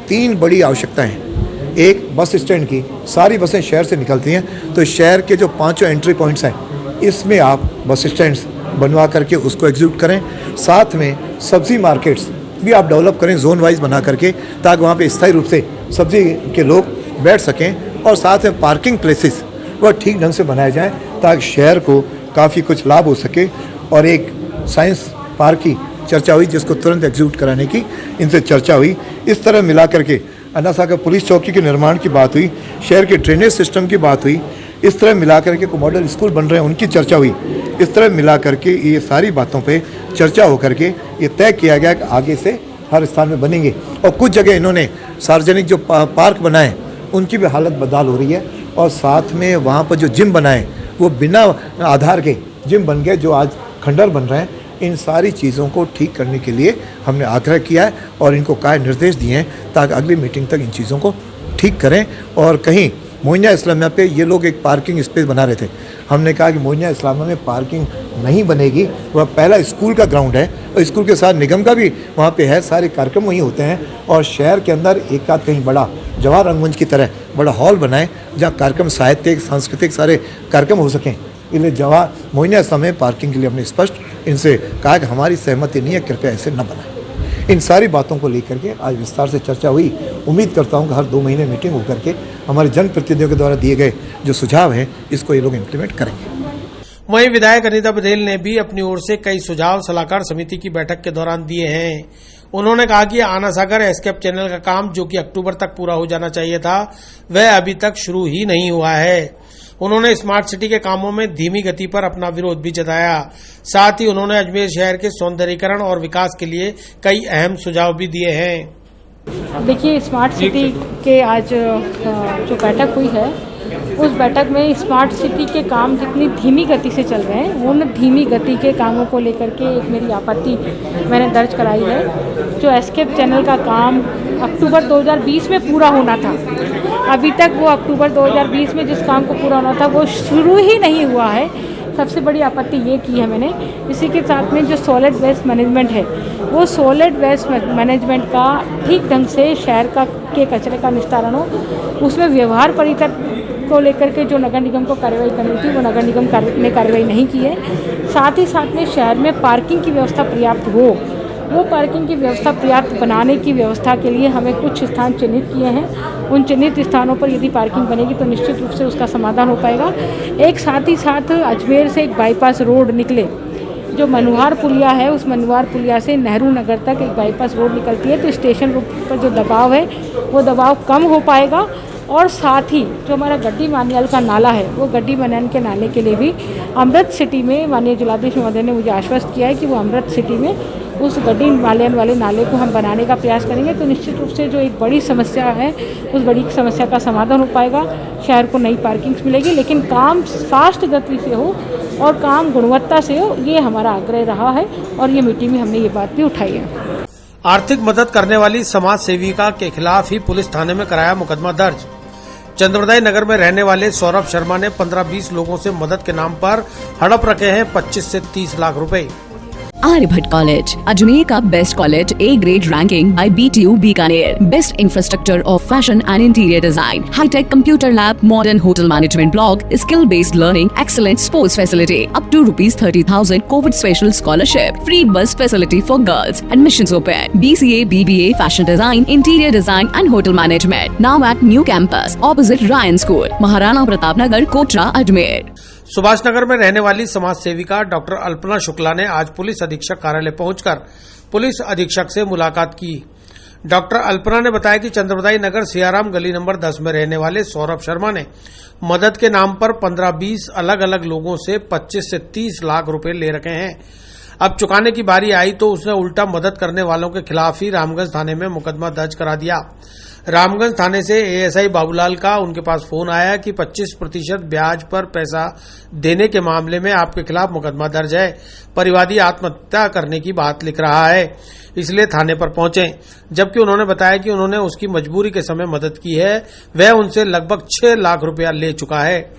3 बड़ी आवश्यकताएं हैं। एक, बस स्टैंड की, सारी बसें शहर से निकलती हैं, तो शहर के जो 5 एंट्री पॉइंट्स हैं इसमें आप बस स्टैंड्स बनवा करके उसको एग्जीक्यूट करें। साथ में सब्ज़ी मार्केट्स भी आप डेवलप करें जोन वाइज बना करके, ताकि वहाँ पे स्थायी रूप से सब्ज़ी के लोग बैठ सकें। और साथ में पार्किंग प्लेसेस वह ठीक ढंग से बनाए जाएं ताकि शहर को काफ़ी कुछ लाभ हो सके। और एक साइंस पार्क की चर्चा हुई, जिसको तुरंत एग्जीक्यूट कराने की इनसे चर्चा हुई। इस तरह मिला करके अन्ना सागर पुलिस चौकी के निर्माण की बात हुई, शहर के ड्रेनेज सिस्टम की बात हुई। इस तरह मिला करके को मॉडल स्कूल बन रहे हैं उनकी चर्चा हुई। इस तरह मिला करके ये सारी बातों पे चर्चा हो करके ये तय किया गया कि आगे से हर स्थान में बनेंगे। और कुछ जगह इन्होंने सार्वजनिक जो पार्क बनाए उनकी भी हालत बदहाल हो रही है। और साथ में वहाँ पर जो जिम बनाए वो बिना आधार के जिम बन गए, जो आज खंडर बन रहे हैं। इन सारी चीज़ों को ठीक करने के लिए हमने आग्रह किया है और इनको काय निर्देश दिए हैं ताकि अगली मीटिंग तक इन चीज़ों को ठीक करें। और कहीं मोइनिया इस्लामिया पे ये लोग एक पार्किंग स्पेस बना रहे थे, हमने कहा कि मोइनिया इस्लामिया में पार्किंग नहीं बनेगी। वह पहला स्कूल का ग्राउंड है और स्कूल के साथ निगम का भी वहाँ पे है, सारे कार्यक्रम वहीं होते हैं। और शहर के अंदर एक आध कहीं बड़ा जवाहर रंगमंच की तरह बड़ा हॉल बनाए जहाँ कार्यक्रम, साहित्यिक, सांस्कृतिक सारे कार्यक्रम हो सकें। इसलिए जवाहर मोइनिया इस्लामिया पार्किंग के लिए हमने स्पष्ट इनसे कहा कि हमारी सहमति नहीं है, कृपया ऐसे न बनाएं। इन सारी बातों को लेकर के आज विस्तार से चर्चा हुई। उम्मीद करता हूं कि हर 2 महीने मीटिंग होकर के हमारे जनप्रतिनिधियों के द्वारा दिए गए जो सुझाव हैं इसको ये लोग इम्प्लीमेंट करेंगे। वहीं विधायक अनीता पटेल ने भी अपनी ओर से कई सुझाव सलाहकार समिति की बैठक के दौरान दिए हैं। उन्होंने कहा कि आना सागर एस्केप चैनल का काम, जो कि अक्टूबर तक पूरा हो जाना चाहिए था, वह अभी तक शुरू ही नहीं हुआ है। उन्होंने स्मार्ट सिटी के कामों में धीमी गति पर अपना विरोध भी जताया। साथ ही उन्होंने अजमेर शहर के सौंदर्यीकरण और विकास के लिए कई अहम सुझाव भी दिए हैं। देखिए, स्मार्ट सिटी के आज जो बैठक हुई है, उस बैठक में स्मार्ट सिटी के काम जितनी धीमी गति से चल रहे हैं, उन धीमी गति के कामों को लेकर के एक मेरी आपत्ति मैंने दर्ज कराई है। जो एस्केप चैनल का काम अक्टूबर 2020 में पूरा होना था, अभी तक वो अक्टूबर 2020 में जिस काम को पूरा होना था वो शुरू ही नहीं हुआ है। सबसे बड़ी आपत्ति ये की है मैंने। इसी के साथ में जो सॉलिड वेस्ट मैनेजमेंट है, वो सॉलिड वेस्ट मैनेजमेंट का ठीक ढंग से शहर के कचरे का निस्तारण हो, उसमें व्यवहार परितर को लेकर के जो नगर निगम को कार्रवाई करनी थी वो नगर निगम ने कार्रवाई नहीं की है। साथ ही साथ में शहर में पार्किंग की व्यवस्था पर्याप्त हो, वो पार्किंग की व्यवस्था पर्याप्त बनाने की व्यवस्था के लिए हमें कुछ स्थान चिन्हित किए हैं। उन चिन्हित स्थानों पर यदि पार्किंग बनेगी तो निश्चित रूप से उसका समाधान हो पाएगा। एक साथ ही साथ अजमेर से एक बाईपास रोड निकले, जो मनुहार पुलिया है, उस मनुहार पुलिया से नेहरू नगर तक एक बाईपास रोड निकलती है, तो स्टेशन रोड पर जो दबाव है वो दबाव कम हो पाएगा। और साथ ही जो हमारा गड्डी मानियाल का नाला है, वो गड्डी मानियाल के नाले के लिए भी अमृत सिटी में माननीय जिलाधीश महोदय ने मुझे आश्वस्त किया है कि वो अमृत सिटी में उस गड्डी मालियान वाले नाले को हम बनाने का प्रयास करेंगे। तो निश्चित रूप से जो एक बड़ी समस्या है, उस बड़ी समस्या का समाधान हो पाएगा। शहर को नई पार्किंग्स मिलेगी, लेकिन काम फास्ट गति से हो और काम गुणवत्ता से हो, ये हमारा आग्रह रहा है और ये मीटिंग में हमने ये बात भी उठाई है। आर्थिक मदद करने वाली समाज सेविका के खिलाफ ही पुलिस थाने में कराया मुकदमा दर्ज। चंद्रोदय नगर में रहने वाले सौरभ शर्मा ने 15-20 लोगों से मदद के नाम पर हड़प रखे हैं 25 से 30 लाख रुपए। आर्यभट्ट कॉलेज, अजमेर का best college, A grade ranking by BTU Bikaner, best infrastructure of fashion and interior design, hi tech computer lab, modern hotel management block, skill based learning, excellent sports facility, up to ₹30,000 covid special scholarship, free bus facility for girls, admissions open, BCA, BBA, fashion design, interior design and hotel management, now at new campus opposite Ryan school, Maharana Pratap Nagar, Kotra, Ajmer. Subhash Nagar में रहने वाली समाज सेविका doctor Alpana Shukla ने आज police अधीक्षक कार्यालय पहुंचकर पुलिस अधीक्षक से मुलाकात की। डॉक्टर अल्पना ने बताया कि चंद्रोदय नगर सियाराम गली नंबर 10 में रहने वाले सौरभ शर्मा ने मदद के नाम पर 15-20 अलग अलग लोगों से 25 से 30 लाख रुपए ले रखे हैं। अब चुकाने की बारी आई तो उसने उल्टा मदद करने वालों के खिलाफ ही रामगंज थाने में मुकदमा दर्ज करा दिया। रामगंज थाने से एएसआई बाबूलाल का उनके पास फोन आया कि 25% ब्याज पर पैसा देने के मामले में आपके खिलाफ मुकदमा दर्ज है। परिवादी आत्महत्या करने की बात लिख रहा है, इसलिए थाने पर पहुंचे। जबकि उन्होंने बताया कि उन्होंने उसकी मजबूरी के समय मदद की है, वह उनसे लगभग 6 लाख रुपया ले चुका है।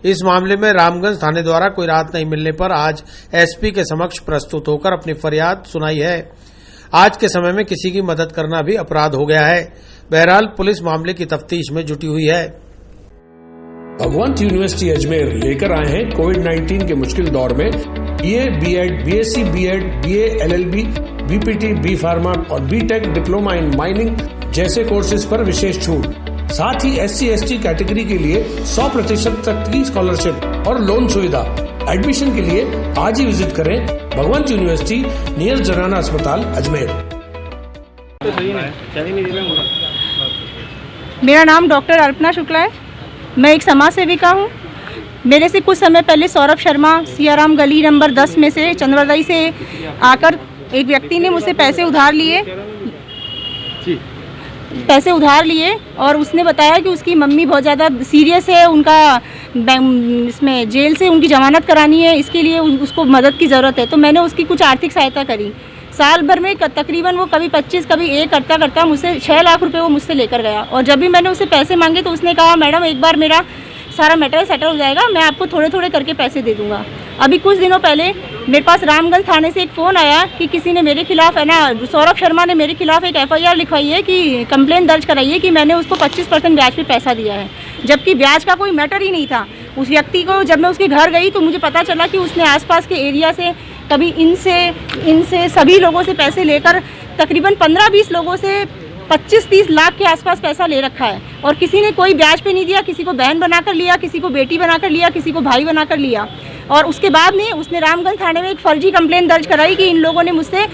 इस मामले में रामगंज थाने द्वारा कोई राहत नहीं मिलने पर आज एसपी के समक्ष प्रस्तुत होकर अपनी फरियाद सुनाई है। आज के समय में किसी की मदद करना भी अपराध हो गया है। बहरहाल पुलिस मामले की तफ्तीश में जुटी हुई है। भगवंत यूनिवर्सिटी अजमेर लेकर आए हैं कोविड-19 के मुश्किल दौर में BA, BEd, BSc, BEd, BA, LLB, BPT, B pharma और बीटेक डिप्लोमा इन माइनिंग जैसे कोर्सेज पर विशेष छूट। साथ ही SC/ST कैटेगरी के लिए 100% तक की स्कॉलरशिप और लोन सुविधा। एडमिशन के लिए आज ही विजिट करें भगवंत यूनिवर्सिटी नियर जनाना अस्पताल अजमेर। मेरा नाम डॉक्टर अल्पना शुक्ला है। मैं एक समाज सेविका हूँ। मेरे से कुछ समय पहले सौरभ शर्मा सियाराम गली नंबर 10 में से चंद्रवरदाई से आकर एक व्यक्ति ने मुझसे पैसे उधार लिए और उसने बताया कि उसकी मम्मी बहुत ज़्यादा सीरियस है, उनका इसमें जेल से उनकी जमानत करानी है, इसके लिए उसको मदद की ज़रूरत है। तो मैंने उसकी कुछ आर्थिक सहायता करी। साल भर में तकरीबन वो कभी 25 कभी 1 करता मुझसे 6 लाख रुपए वो मुझसे लेकर गया। और जब भी मैंने उससे पैसे मांगे तो उसने कहा मैडम एक बार मेरा सारा मैटर सेटल हो जाएगा, मैं आपको थोड़े थोड़े करके पैसे दे दूंगा। अभी कुछ दिनों पहले मेरे पास रामगंज थाने से एक फ़ोन आया कि किसी ने मेरे खिलाफ है ना, सौरभ शर्मा ने मेरे खिलाफ एक FIR लिखवाई है कि कंप्लेंट दर्ज कराई है कि मैंने उसको 25% ब्याज पे पैसा दिया है, जबकि ब्याज का कोई मैटर ही नहीं था। उस व्यक्ति को जब मैं उसके घर गई तो मुझे पता चला कि उसने आसपास के एरिया से कभी इनसे सभी लोगों से पैसे लेकर तकरीबन 15-20 लोगों से 25-30 लाख के आसपास पैसा ले रखा है। और किसी ने कोई ब्याज पे नहीं दिया, किसी को बहन बनाकर लिया, किसी को बेटी बनाकर लिया, किसी को भाई बनाकर लिया। और उसके बाद में उसने रामगंज थाने में एक फर्जी कंप्लेंट दर्ज कराई कि इन लोगों ने मुझसे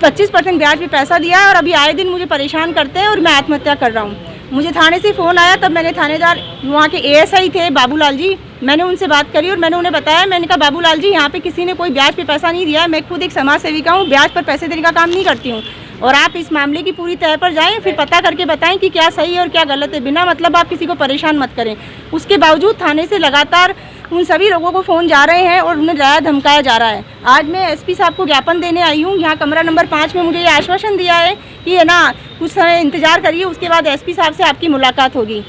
25% ब्याज पे पैसा दिया और अभी आए दिन मुझे परेशान करते हैं और मैं आत्महत्या कर रहा हूँ। मुझे थाने से फ़ोन आया, तब मैंने थानेदार वहाँ के ASI थे बाबूलाल जी, मैंने उनसे बात करी और मैंने उन्हें बताया, मैंने कहा बाबूलाल जी यहाँ पे किसी ने कोई ब्याज पे पैसा नहीं दिया है, मैं खुद एक समाज सेविका हूँ, ब्याज पर पैसे देने का काम नहीं करती हूँ और आप इस मामले की पूरी तह पर जाएं, फिर पता करके बताएं कि क्या सही है और क्या गलत है। बिना मतलब आप किसी को परेशान मत करें। उसके बावजूद थाने से लगातार उन सभी लोगों को फ़ोन जा रहे हैं और उन्हें डराया धमकाया जा रहा है। आज मैं SP साहब को ज्ञापन देने आई हूँ। यहाँ कमरा नंबर 5 में मुझे ये आश्वासन दिया है कि है ना कुछ समय इंतज़ार करिए, उसके बाद SP साहब से आपकी मुलाकात होगी।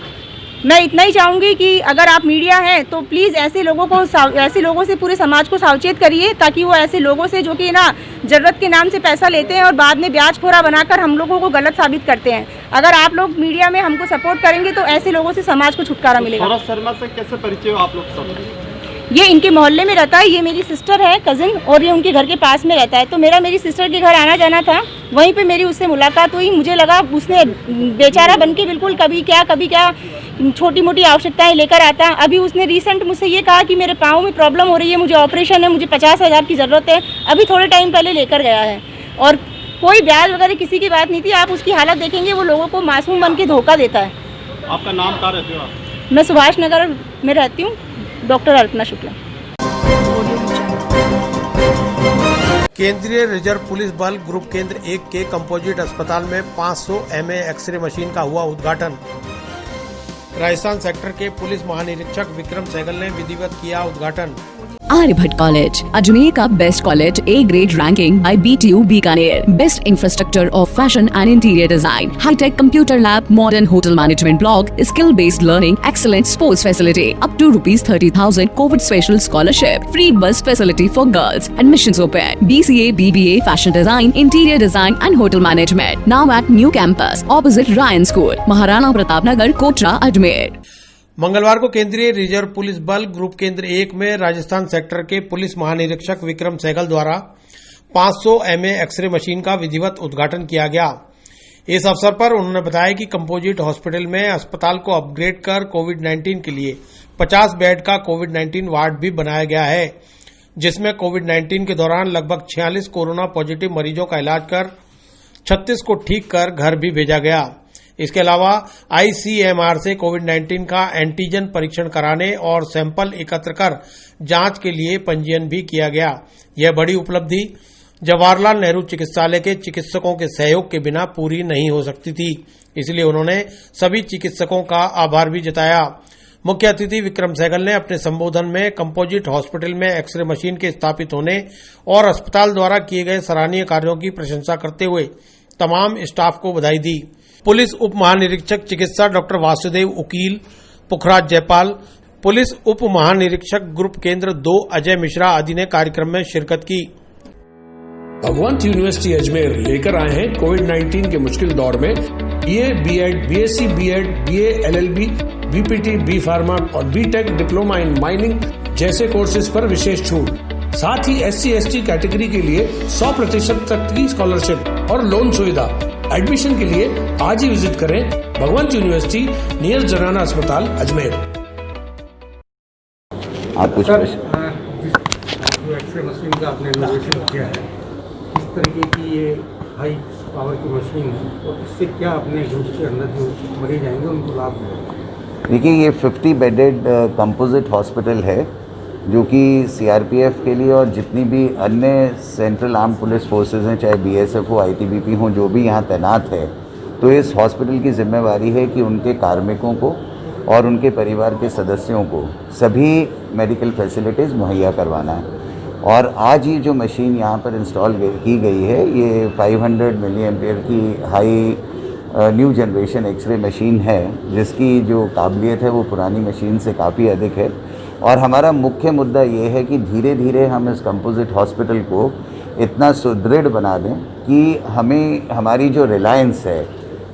मैं इतना ही चाहूँगी कि अगर आप मीडिया हैं तो प्लीज़ ऐसे लोगों से पूरे समाज को सावचेत करिए, ताकि वो ऐसे लोगों से जो कि ना ज़रूरत के नाम से पैसा लेते हैं और बाद में ब्याज खोरा बनाकर हम लोगों को गलत साबित करते हैं। अगर आप लोग मीडिया में हमको सपोर्ट करेंगे तो ऐसे लोगों से समाज को छुटकारा मिलेगा। सौरभ शर्मा से कैसे परिचय हो आप लोग सब? ये इनके मोहल्ले में रहता है, ये मेरी सिस्टर है कज़िन, और ये उनके घर के पास में रहता है। तो मेरी सिस्टर के घर आना जाना था, वहीं पे मेरी उससे मुलाकात हुई। मुझे लगा उसने बेचारा बन के बिल्कुल कभी क्या छोटी मोटी आवश्यकताएं लेकर आता। अभी उसने रिसेंट मुझसे ये कहा कि मेरे पाँव में प्रॉब्लम हो रही है, मुझे ऑपरेशन है, मुझे 50,000 की ज़रूरत है। अभी थोड़े टाइम पहले लेकर गया है और कोई ब्याज वगैरह किसी की बात नहीं थी। आप उसकी हालत देखेंगे, वो लोगों को मासूम बन के धोखा देता है। आपका नाम कहाँ रहते हो आप? मैं सुभाष नगर में रहती हूँ, डॉक्टर अल्पना शुक्ला। केंद्रीय रिजर्व पुलिस बल ग्रुप केंद्र 1 के कंपोजिट अस्पताल में 500 MA एक्सरे मशीन का हुआ उद्घाटन। राजस्थान सेक्टर के पुलिस महानिरीक्षक विक्रम सहगल ने विधिवत किया उद्घाटन। आर्यभट्ट कॉलेज, अजमेर का best college, A grade ranking by BTU Bikaner, best infrastructure of fashion and interior design, hi tech computer lab, modern hotel management block, skill based learning, excellent sports facility, up to ₹30,000 covid special scholarship, free bus facility for girls, admissions open, BCA, BBA, fashion design, interior design and hotel management, now at new campus opposite Ryan school, Maharana Pratap Nagar, Kotra, Ajmer. मंगलवार को केंद्रीय reserve police बल group केंद्र 1 में Rajasthan sector के police महानिरीक्षक विक्रम सहगल द्वारा 500 MA x ray machine का विधिवत उद्घाटन किया गया। इस अवसर पर उन्होंने बताया कि कंपोजिट हॉस्पिटल में अस्पताल को अपग्रेड कर कोविड-19 के लिए 50 बेड का कोविड-19 वार्ड भी बनाया गया है, जिसमें कोविड-19 के दौरान लगभग 46 कोरोना पॉजिटिव मरीजों का इलाज कर 36 को ठीक कर घर भी भेजा गया। इसके अलावा ICMR से कोविड-19 का एंटीजन परीक्षण कराने और सैंपल एकत्र कर जांच के लिए पंजीयन भी किया गया। यह बड़ी उपलब्धि जवाहरलाल नेहरू चिकित्सालय के चिकित्सकों के सहयोग के बिना पूरी नहीं हो सकती थी। इसलिए उन्होंने सभी चिकित्सकों का आभार भी जताया। मुख्य अतिथि विक्रम सहगल ने अपने संबोधन में कंपोजिट हॉस्पिटल में एक्सरे मशीन के स्थापित होने और अस्पताल द्वारा किए गए सराहनीय कार्यों की प्रशंसा करते हुए तमाम स्टाफ को बधाई दी। पुलिस उप महानिरीक्षक चिकित्सा डॉक्टर वासुदेव उकील, पुखराज जयपाल, पुलिस उप महानिरीक्षक ग्रुप केंद्र 2 अजय मिश्रा आदि ने कार्यक्रम में शिरकत की। भगवंत यूनिवर्सिटी अजमेर लेकर आए हैं कोविड-19 के मुश्किल दौर में BA, BEd, BSc, BEd, BA, LLB, BPT, B pharma और बीटेक डिप्लोमा इन माइनिंग जैसे कोर्सेज पर विशेष छूट। साथ ही SC/ST कैटेगरी के लिए 100% तक की स्कॉलरशिप और लोन सुविधा। एडमिशन के लिए आज ही विजिट करें भगवंत यूनिवर्सिटी नियर जनाना अस्पताल अजमेर। आप कुछ जो एक्सरे मशीन का आपने इनोवेशन किया है, किस तरीके की ये हाई पावर की मशीन है और इससे क्या अपने ग्रुप के अंदर जो मरीज आएंगे उनको लाभ मिलेगा? देखिए, ये 50 बेडेड कंपोजिट हॉस्पिटल है जो कि CRPF के लिए और जितनी भी अन्य सेंट्रल आर्म पुलिस फोर्सेज हैं, चाहे BSF हो, ITBP हो, जो भी यहाँ तैनात है, तो इस हॉस्पिटल की जिम्मेवारी है कि उनके कार्मिकों को और उनके परिवार के सदस्यों को सभी मेडिकल फैसिलिटीज़ मुहैया करवाना है। और आज ही जो मशीन यहाँ पर इंस्टॉल की गई है, ये 500 मिली एम्पियर की high new generation X ray machine है, जिसकी जो काबिलियत है वो पुरानी मशीन से काफ़ी अधिक है। और हमारा मुख्य मुद्दा ये है कि धीरे धीरे हम इस कंपोजिट हॉस्पिटल को इतना सुदृढ़ बना दें कि हमें हमारी जो रिलायंस है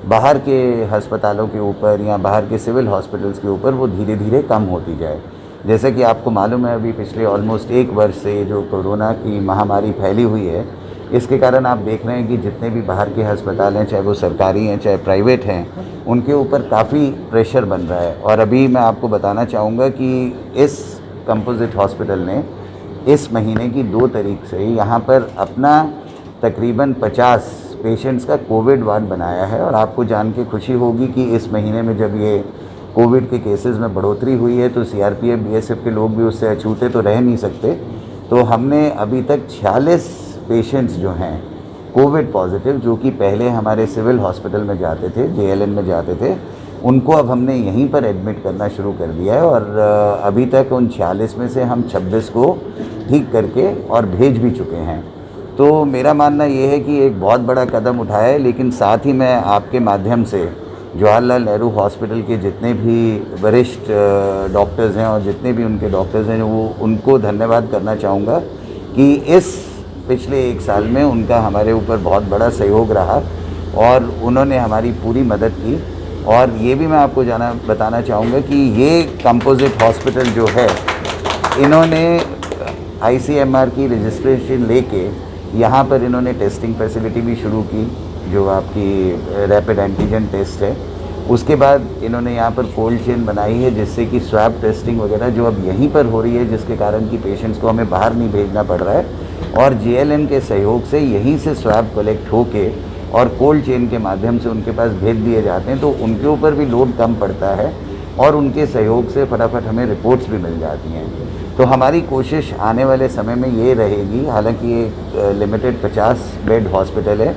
बाहर के अस्पतालों के ऊपर या बाहर के सिविल हॉस्पिटल्स के ऊपर, वो धीरे धीरे कम होती जाए। जैसे कि आपको मालूम है, अभी पिछले ऑलमोस्ट 1 वर्ष से जो कोरोना की महामारी फैली हुई है, इसके कारण आप देख रहे हैं कि जितने भी बाहर के अस्पताल हैं, चाहे वो सरकारी हैं चाहे प्राइवेट हैं, उनके ऊपर काफ़ी प्रेशर बन रहा है। और अभी मैं आपको बताना चाहूँगा कि इस कंपोजिट हॉस्पिटल ने इस महीने की 2 तारीख से यहाँ पर अपना तकरीबन 50 पेशेंट्स का कोविड वार्ड बनाया है। और आपको जान के खुशी होगी कि इस महीने में जब ये कोविड के केसेस में बढ़ोतरी हुई है तो CRPF, BSF के लोग भी उससे अछूते तो रह नहीं सकते। तो हमने अभी तक 46 पेशेंट्स जो हैं कोविड पॉजिटिव, जो कि पहले हमारे सिविल हॉस्पिटल में जाते थे, JLN में जाते थे, उनको अब हमने यहीं पर एडमिट करना शुरू कर दिया है। और अभी तक उन 46 में से हम 26 को ठीक करके और भेज भी चुके हैं। तो मेरा मानना ये है कि एक बहुत बड़ा कदम उठाया है। लेकिन साथ ही मैं आपके माध्यम से जवाहरलाल नेहरू हॉस्पिटल के जितने भी वरिष्ठ डॉक्टर्स हैं और जितने भी उनके डॉक्टर्स हैं, वो उनको धन्यवाद करना चाहूँगा कि इस पिछले 1 साल में उनका हमारे ऊपर बहुत बड़ा सहयोग रहा और उन्होंने हमारी पूरी मदद की। और ये भी मैं आपको बताना चाहूँगा कि ये कंपोजिट हॉस्पिटल जो है, इन्होंने ICMR की रजिस्ट्रेशन लेके यहाँ पर इन्होंने टेस्टिंग फैसिलिटी भी शुरू की, जो आपकी रैपिड एंटीजन टेस्ट है। उसके बाद इन्होंने यहाँ पर कोल्ड चेन बनाई है, जिससे कि स्वैब टेस्टिंग वगैरह जो अब यहीं पर हो रही है, जिसके कारण कि पेशेंट्स को हमें बाहर नहीं भेजना पड़ रहा है। और JLN के सहयोग से यहीं से स्वैब कलेक्ट होके और कोल्ड चेन के माध्यम से उनके पास भेज दिए जाते हैं, तो उनके ऊपर भी लोड कम पड़ता है और उनके सहयोग से फटाफट हमें रिपोर्ट्स भी मिल जाती हैं। तो हमारी कोशिश आने वाले समय में ये रहेगी, हालांकि ये लिमिटेड 50 बेड हॉस्पिटल है,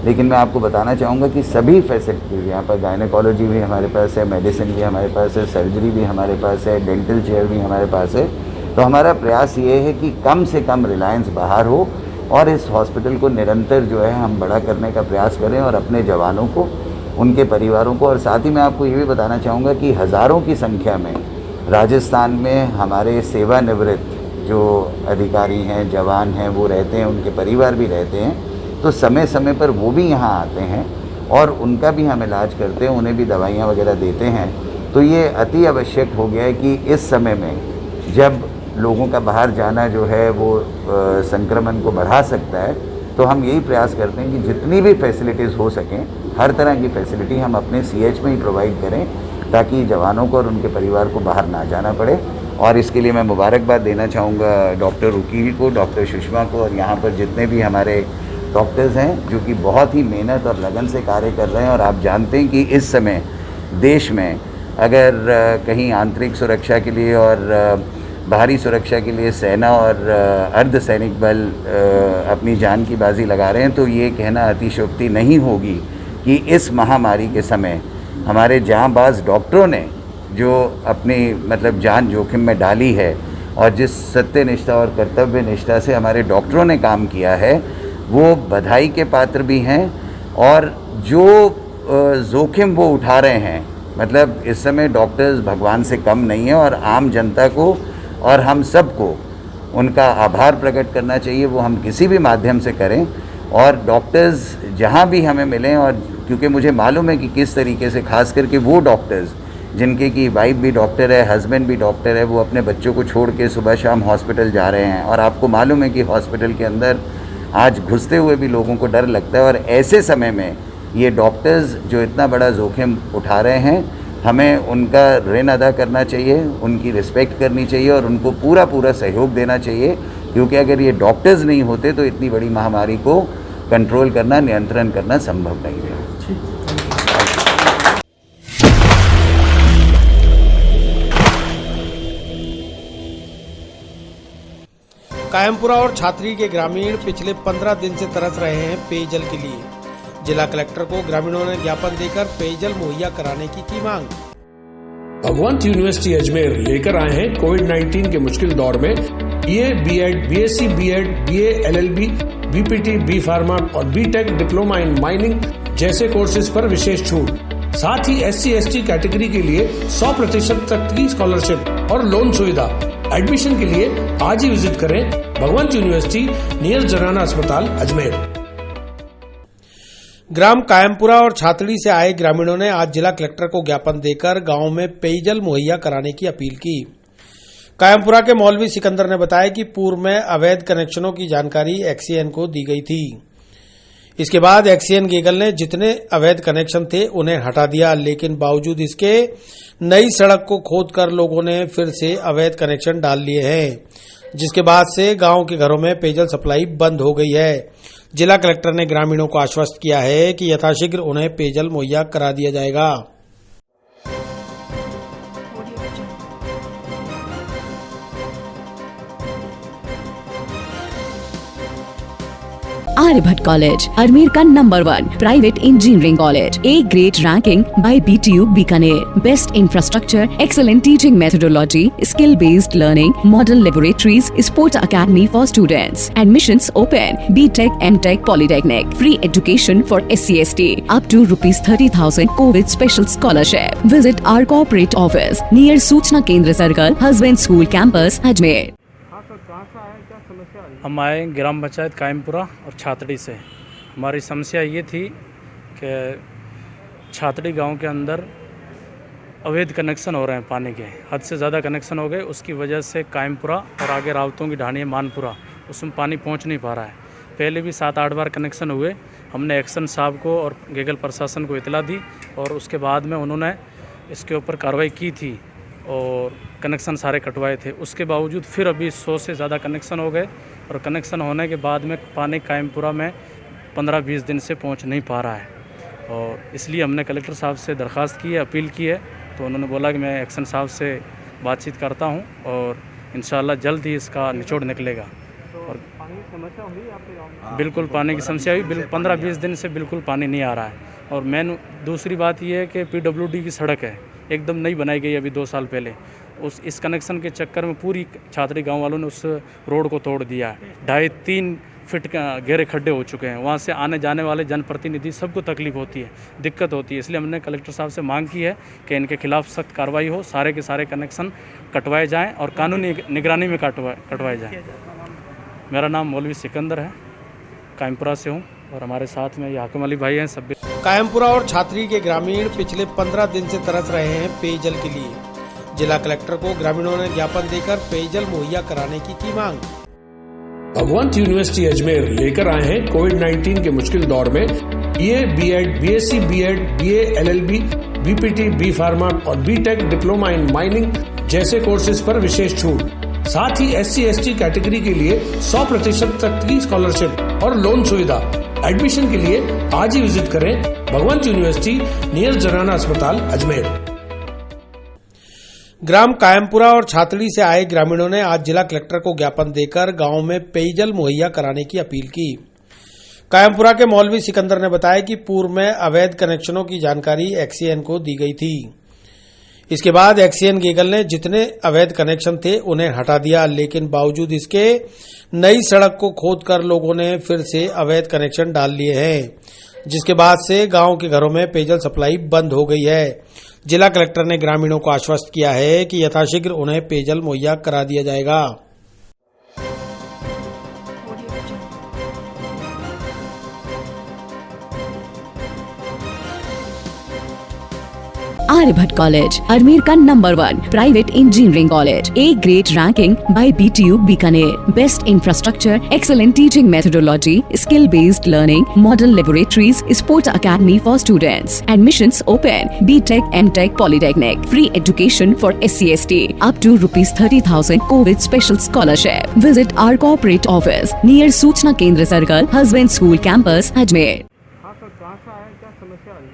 लेकिन मैं आपको बताना चाहूँगा कि सभी फैसिलिटीज़ यहाँ पर, गायनेकोलॉजी भी हमारे पास है, मेडिसिन भी हमारे पास है, सर्जरी भी हमारे पास है, डेंटल चेयर भी हमारे पास है। तो हमारा प्रयास ये है कि कम से कम रिलायंस बाहर हो और इस हॉस्पिटल को निरंतर जो है हम बड़ा करने का प्रयास करें और अपने जवानों को, उनके परिवारों को। और साथ ही मैं आपको ये भी बताना चाहूँगा कि हज़ारों की संख्या में राजस्थान में हमारे सेवानिवृत्त जो अधिकारी हैं, जवान हैं, वो रहते हैं, उनके परिवार भी रहते हैं। तो समय समय पर वो भी यहाँ आते हैं और उनका भी हम इलाज करते हैं, उन्हें भी दवाइयाँ वगैरह देते हैं। तो ये अति आवश्यक हो गया है कि इस समय में जब लोगों का बाहर जाना जो है वो संक्रमण को बढ़ा सकता है, तो हम यही प्रयास करते हैं कि जितनी भी फैसिलिटीज़ हो सकें, हर तरह की फैसिलिटी हम अपने CH में ही प्रोवाइड करें, ताकि जवानों को और उनके परिवार को बाहर ना जाना पड़े। और इसके लिए मैं मुबारकबाद देना चाहूँगा डॉक्टर वकील को, डॉक्टर सुषमा को और यहाँ पर जितने भी हमारे डॉक्टर्स हैं, जो कि बहुत ही मेहनत और लगन से कार्य कर रहे हैं। और आप जानते हैं कि इस समय देश में अगर कहीं आंतरिक सुरक्षा के लिए और बाहरी सुरक्षा के लिए सेना और अर्धसैनिक बल अपनी जान की बाजी लगा रहे हैं, तो ये कहना अतिशयोक्ति नहीं होगी कि इस महामारी के समय हमारे जांबाज डॉक्टरों ने जो अपनी मतलब जान जोखिम में डाली है और जिस सत्यनिष्ठा और कर्तव्य निष्ठा से हमारे डॉक्टरों ने काम किया है, वो बधाई के पात्र भी हैं। और जो जोखिम वो उठा रहे हैं, मतलब इस समय डॉक्टर्स भगवान से कम नहीं है, और आम जनता को और हम सबको उनका आभार प्रकट करना चाहिए। वो हम किसी भी माध्यम से करें, और डॉक्टर्स जहाँ भी हमें मिलें, और क्योंकि मुझे मालूम है कि किस तरीके से खास करके वो डॉक्टर्स जिनके की वाइफ भी डॉक्टर है, हस्बैंड भी डॉक्टर है, वो अपने बच्चों को छोड़ के सुबह शाम हॉस्पिटल जा रहे हैं। और आपको मालूम है कि हॉस्पिटल के अंदर आज घुसते हुए भी लोगों को डर लगता है। और ऐसे समय में ये डॉक्टर्स जो इतना बड़ा जोखिम उठा रहे हैं, हमें उनका ऋण अदा करना चाहिए, उनकी रिस्पेक्ट करनी चाहिए और उनको पूरा पूरा सहयोग देना चाहिए, क्योंकि अगर ये डॉक्टर्स नहीं होते तो इतनी बड़ी महामारी को कंट्रोल करना, नियंत्रण करना संभव नहीं है। कायमपुरा और छात्री के ग्रामीण पिछले 15 दिन से तरस रहे हैं पेयजल के लिए। जिला कलेक्टर को ग्रामीणों ने ज्ञापन देकर पेयजल मुहैया कराने की मांग। भगवंत यूनिवर्सिटी अजमेर लेकर आए हैं कोविड-19 के मुश्किल दौर में BA, BEd, BSc, BEd, BA, LLB, BPT, B pharma और बीटेक डिप्लोमा इन माइनिंग जैसे कोर्सेज पर विशेष छूट। साथ ही SC/ST कैटेगरी के लिए 100% तक की स्कॉलरशिप और लोन सुविधा। एडमिशन के लिए आज ही विजिट करें भगवंत यूनिवर्सिटी नियर जनाना अस्पताल अजमेर। ग्राम कायमपुरा और छात्री से आए ग्रामीणों ने आज जिला कलेक्टर को ज्ञापन देकर गांव में पेयजल मुहैया कराने की अपील की। कायमपुरा के मौलवी सिकंदर ने बताया कि पूर्व में अवैध कनेक्शनों की जानकारी एक्सीएन को दी गई थी। इसके बाद एक्सीएन गीगल ने जितने अवैध कनेक्शन थे उन्हें हटा दिया, लेकिन बावजूद इसके नई सड़क को खोदकर लोगों ने फिर से अवैध कनेक्शन डाल लिए हैं, जिसके बाद से गांव के घरों में पेयजल सप्लाई बंद हो गई है। जिला कलेक्टर ने ग्रामीणों को आश्वस्त किया है कि यथाशीघ्र उन्हें पेयजल मुहैया करा दिया जाएगा। आर्यभट्ट कॉलेज अजमेर का number 1 private engineering college, A grade ranking by BTU Bikaner, best infrastructure, excellent teaching methodology, skill based learning, model laboratories, sports academy for students, admissions open, BTech, MTech, polytechnic, free education for SC/ST, up to ₹30,000 covid special scholarship. Visit our corporate office near Suchna Kendra circle, हस्बैंड school campus Ajmer. हम आए ग्राम पंचायत कायमपुरा और छात्री से। हमारी समस्या ये थी कि छात्री गांव के अंदर अवैध कनेक्शन हो रहे हैं पानी के, हद से ज़्यादा कनेक्शन हो गए। उसकी वजह से कायमपुरा और आगे रावतों की ढाणी मानपुरा, उसमें पानी पहुंच नहीं पा रहा है। पहले भी 7-8 बार कनेक्शन हुए। हमने एक्शन साहब को और गेगल प्रशासन को इतला दी और उसके बाद में उन्होंने इसके ऊपर कार्रवाई की थी और कनेक्शन सारे कटवाए थे। उसके बावजूद फिर अभी 100 से ज़्यादा कनेक्शन हो गए और कनेक्शन होने के बाद में पानी कायमपुरा में 15-20 दिन से पहुंच नहीं पा रहा है। और इसलिए हमने कलेक्टर साहब से दरख्वास्त की है, अपील की है, तो उन्होंने बोला कि मैं एक्शन साहब से बातचीत करता हूं और इंशाल्लाह जल्द ही इसका निचोड़ निकलेगा। और पानी की समस्या हुई आपके गाँव में? बिल्कुल पानी की समस्या हुई, 15-20 दिन से बिल्कुल पानी नहीं आ रहा है। और मेन दूसरी बात यह है कि PWD की सड़क है, एकदम नई बनाई गई अभी 2 साल पहले। इस कनेक्शन के चक्कर में पूरी छात्री गांव वालों ने उस रोड को तोड़ दिया है। 2.5-3 फीट गहरे खड्डे हो चुके हैं। वहां से आने जाने वाले जनप्रतिनिधि सबको तकलीफ होती है, दिक्कत होती है। इसलिए हमने कलेक्टर साहब से मांग की है कि इनके खिलाफ सख्त कार्रवाई हो, सारे के सारे कनेक्शन कटवाए जाएँ और कानूनी निगरानी में कटवाए जाएँ। मेरा नाम मौलवी सिकंदर है, कायमपुरा से हूँ और हमारे साथ में ये हाकिम अली भाई हैं। सब कायमपुरा और छात्री के ग्रामीण पिछले 15 दिन से तरस रहे हैं पेयजल के लिए। जिला कलेक्टर को ग्रामीणों ने ज्ञापन देकर पेयजल मुहैया कराने की मांग। भगवंत यूनिवर्सिटी अजमेर लेकर आए हैं कोविड-19 के मुश्किल दौर में BA, BEd, BSc, BEd, BA, LLB, BPT, B pharma और BTech डिप्लोमा इन माइनिंग जैसे कोर्सेज पर विशेष छूट। साथ ही SC/ST कैटेगरी के लिए 100% तक की स्कॉलरशिप और लोन सुविधा। एडमिशन के लिए आज ही विजिट करें भगवंत यूनिवर्सिटी नियर जनाना अस्पताल अजमेर। ग्राम कायमपुरा और छातड़ी से आए ग्रामीणों ने आज जिला कलेक्टर को ज्ञापन देकर गांव में पेयजल मुहैया कराने की अपील की। कायमपुरा के मौलवी सिकंदर ने बताया कि पूर्व में अवैध कनेक्शनों की जानकारी एक्सीएन को दी गई थी। इसके बाद एक्सीएन गीगल ने जितने अवैध कनेक्शन थे उन्हें हटा दिया, लेकिन बावजूद इसके नई सड़क को खोदकर लोगों ने फिर से अवैध कनेक्शन डाल लिए हैं, जिसके बाद से गांव के घरों में पेयजल सप्लाई बंद हो गई है। जिला कलेक्टर ने ग्रामीणों को आश्वस्त किया है कि यथाशीघ्र उन्हें पेयजल मुहैया करा दिया जाएगा। आर्यभट्ट कॉलेज, अजमेर का number 1 private engineering college, A grade ranking by BTU Bikaner, best infrastructure, excellent teaching methodology, skill based learning, model laboratories, sports academy for students, admissions open, BTech, MTech, polytechnic, free education for SC/ST, up to ₹30,000 covid special scholarship. Visit our corporate office near Suchna Kendra circle, हस्बैंड school campus, Ajmer.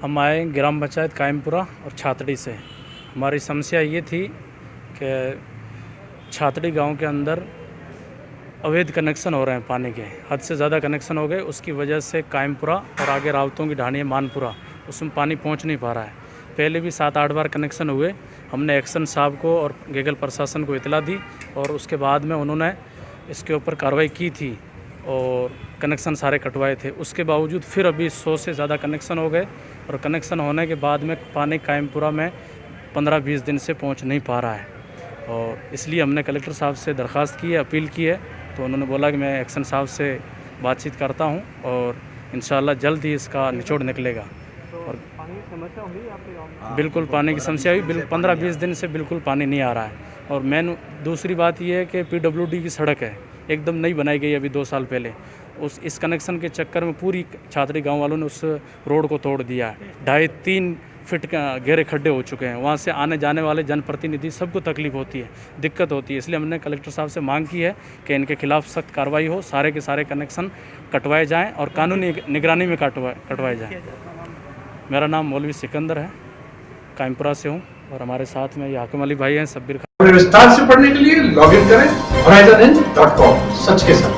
हम आए ग्राम पंचायत कायमपुरा और छातड़ी से। हमारी समस्या ये थी कि छातड़ी गांव के अंदर अवैध कनेक्शन हो रहे हैं पानी के, हद से ज़्यादा कनेक्शन हो गए। उसकी वजह से कायमपुरा और आगे रावतों की ढाणी मानपुरा, उसमें पानी पहुंच नहीं पा रहा है। पहले भी 7-8 बार कनेक्शन हुए। हमने एक्शन साहब को और गेगल प्रशासन को इतला दी और उसके बाद में उन्होंने इसके ऊपर कार्रवाई की थी और कनेक्शन सारे कटवाए थे। उसके बावजूद फिर अभी 100 से ज़्यादा कनेक्शन हो गए और कनेक्शन होने के बाद में पानी कायमपुरा में 15-20 दिन से पहुंच नहीं पा रहा है। और इसलिए हमने कलेक्टर साहब से दरख्वास्त की है, अपील की है, तो उन्होंने बोला कि मैं एक्शन साहब से बातचीत करता हूं और इंशाल्लाह जल्द ही इसका निचोड़ निकलेगा। और पानी की समस्या हुई आपके गाँव में? बिल्कुल पानी की समस्या हुई, 15-20 दिन से बिल्कुल पानी नहीं आ रहा है। और मेन दूसरी बात यह है कि PWD की सड़क है, एकदम नई बनाई गई अभी 2 साल पहले। इस कनेक्शन के चक्कर में पूरी छातड़ी गांव वालों ने उस रोड को तोड़ दिया है। 2.5-3 फीट गहरे खड्डे हो चुके हैं। वहां से आने जाने वाले जनप्रतिनिधि सबको तकलीफ होती है, दिक्कत होती है। इसलिए हमने कलेक्टर साहब से मांग की है कि इनके खिलाफ सख्त कार्रवाई हो, सारे के सारे कनेक्शन कटवाए जाएँ और कानूनी निगरानी में कटवाए जाएँ। मेरा नाम मौलवी सिकंदर है, कायमपुरा से हूँ और हमारे साथ में ये हाकिम अली भाई हैं, सब्बीर खान। विस्तार से पढ़ने के लिए लॉग इन करें horizonhind.com, सच के साथ।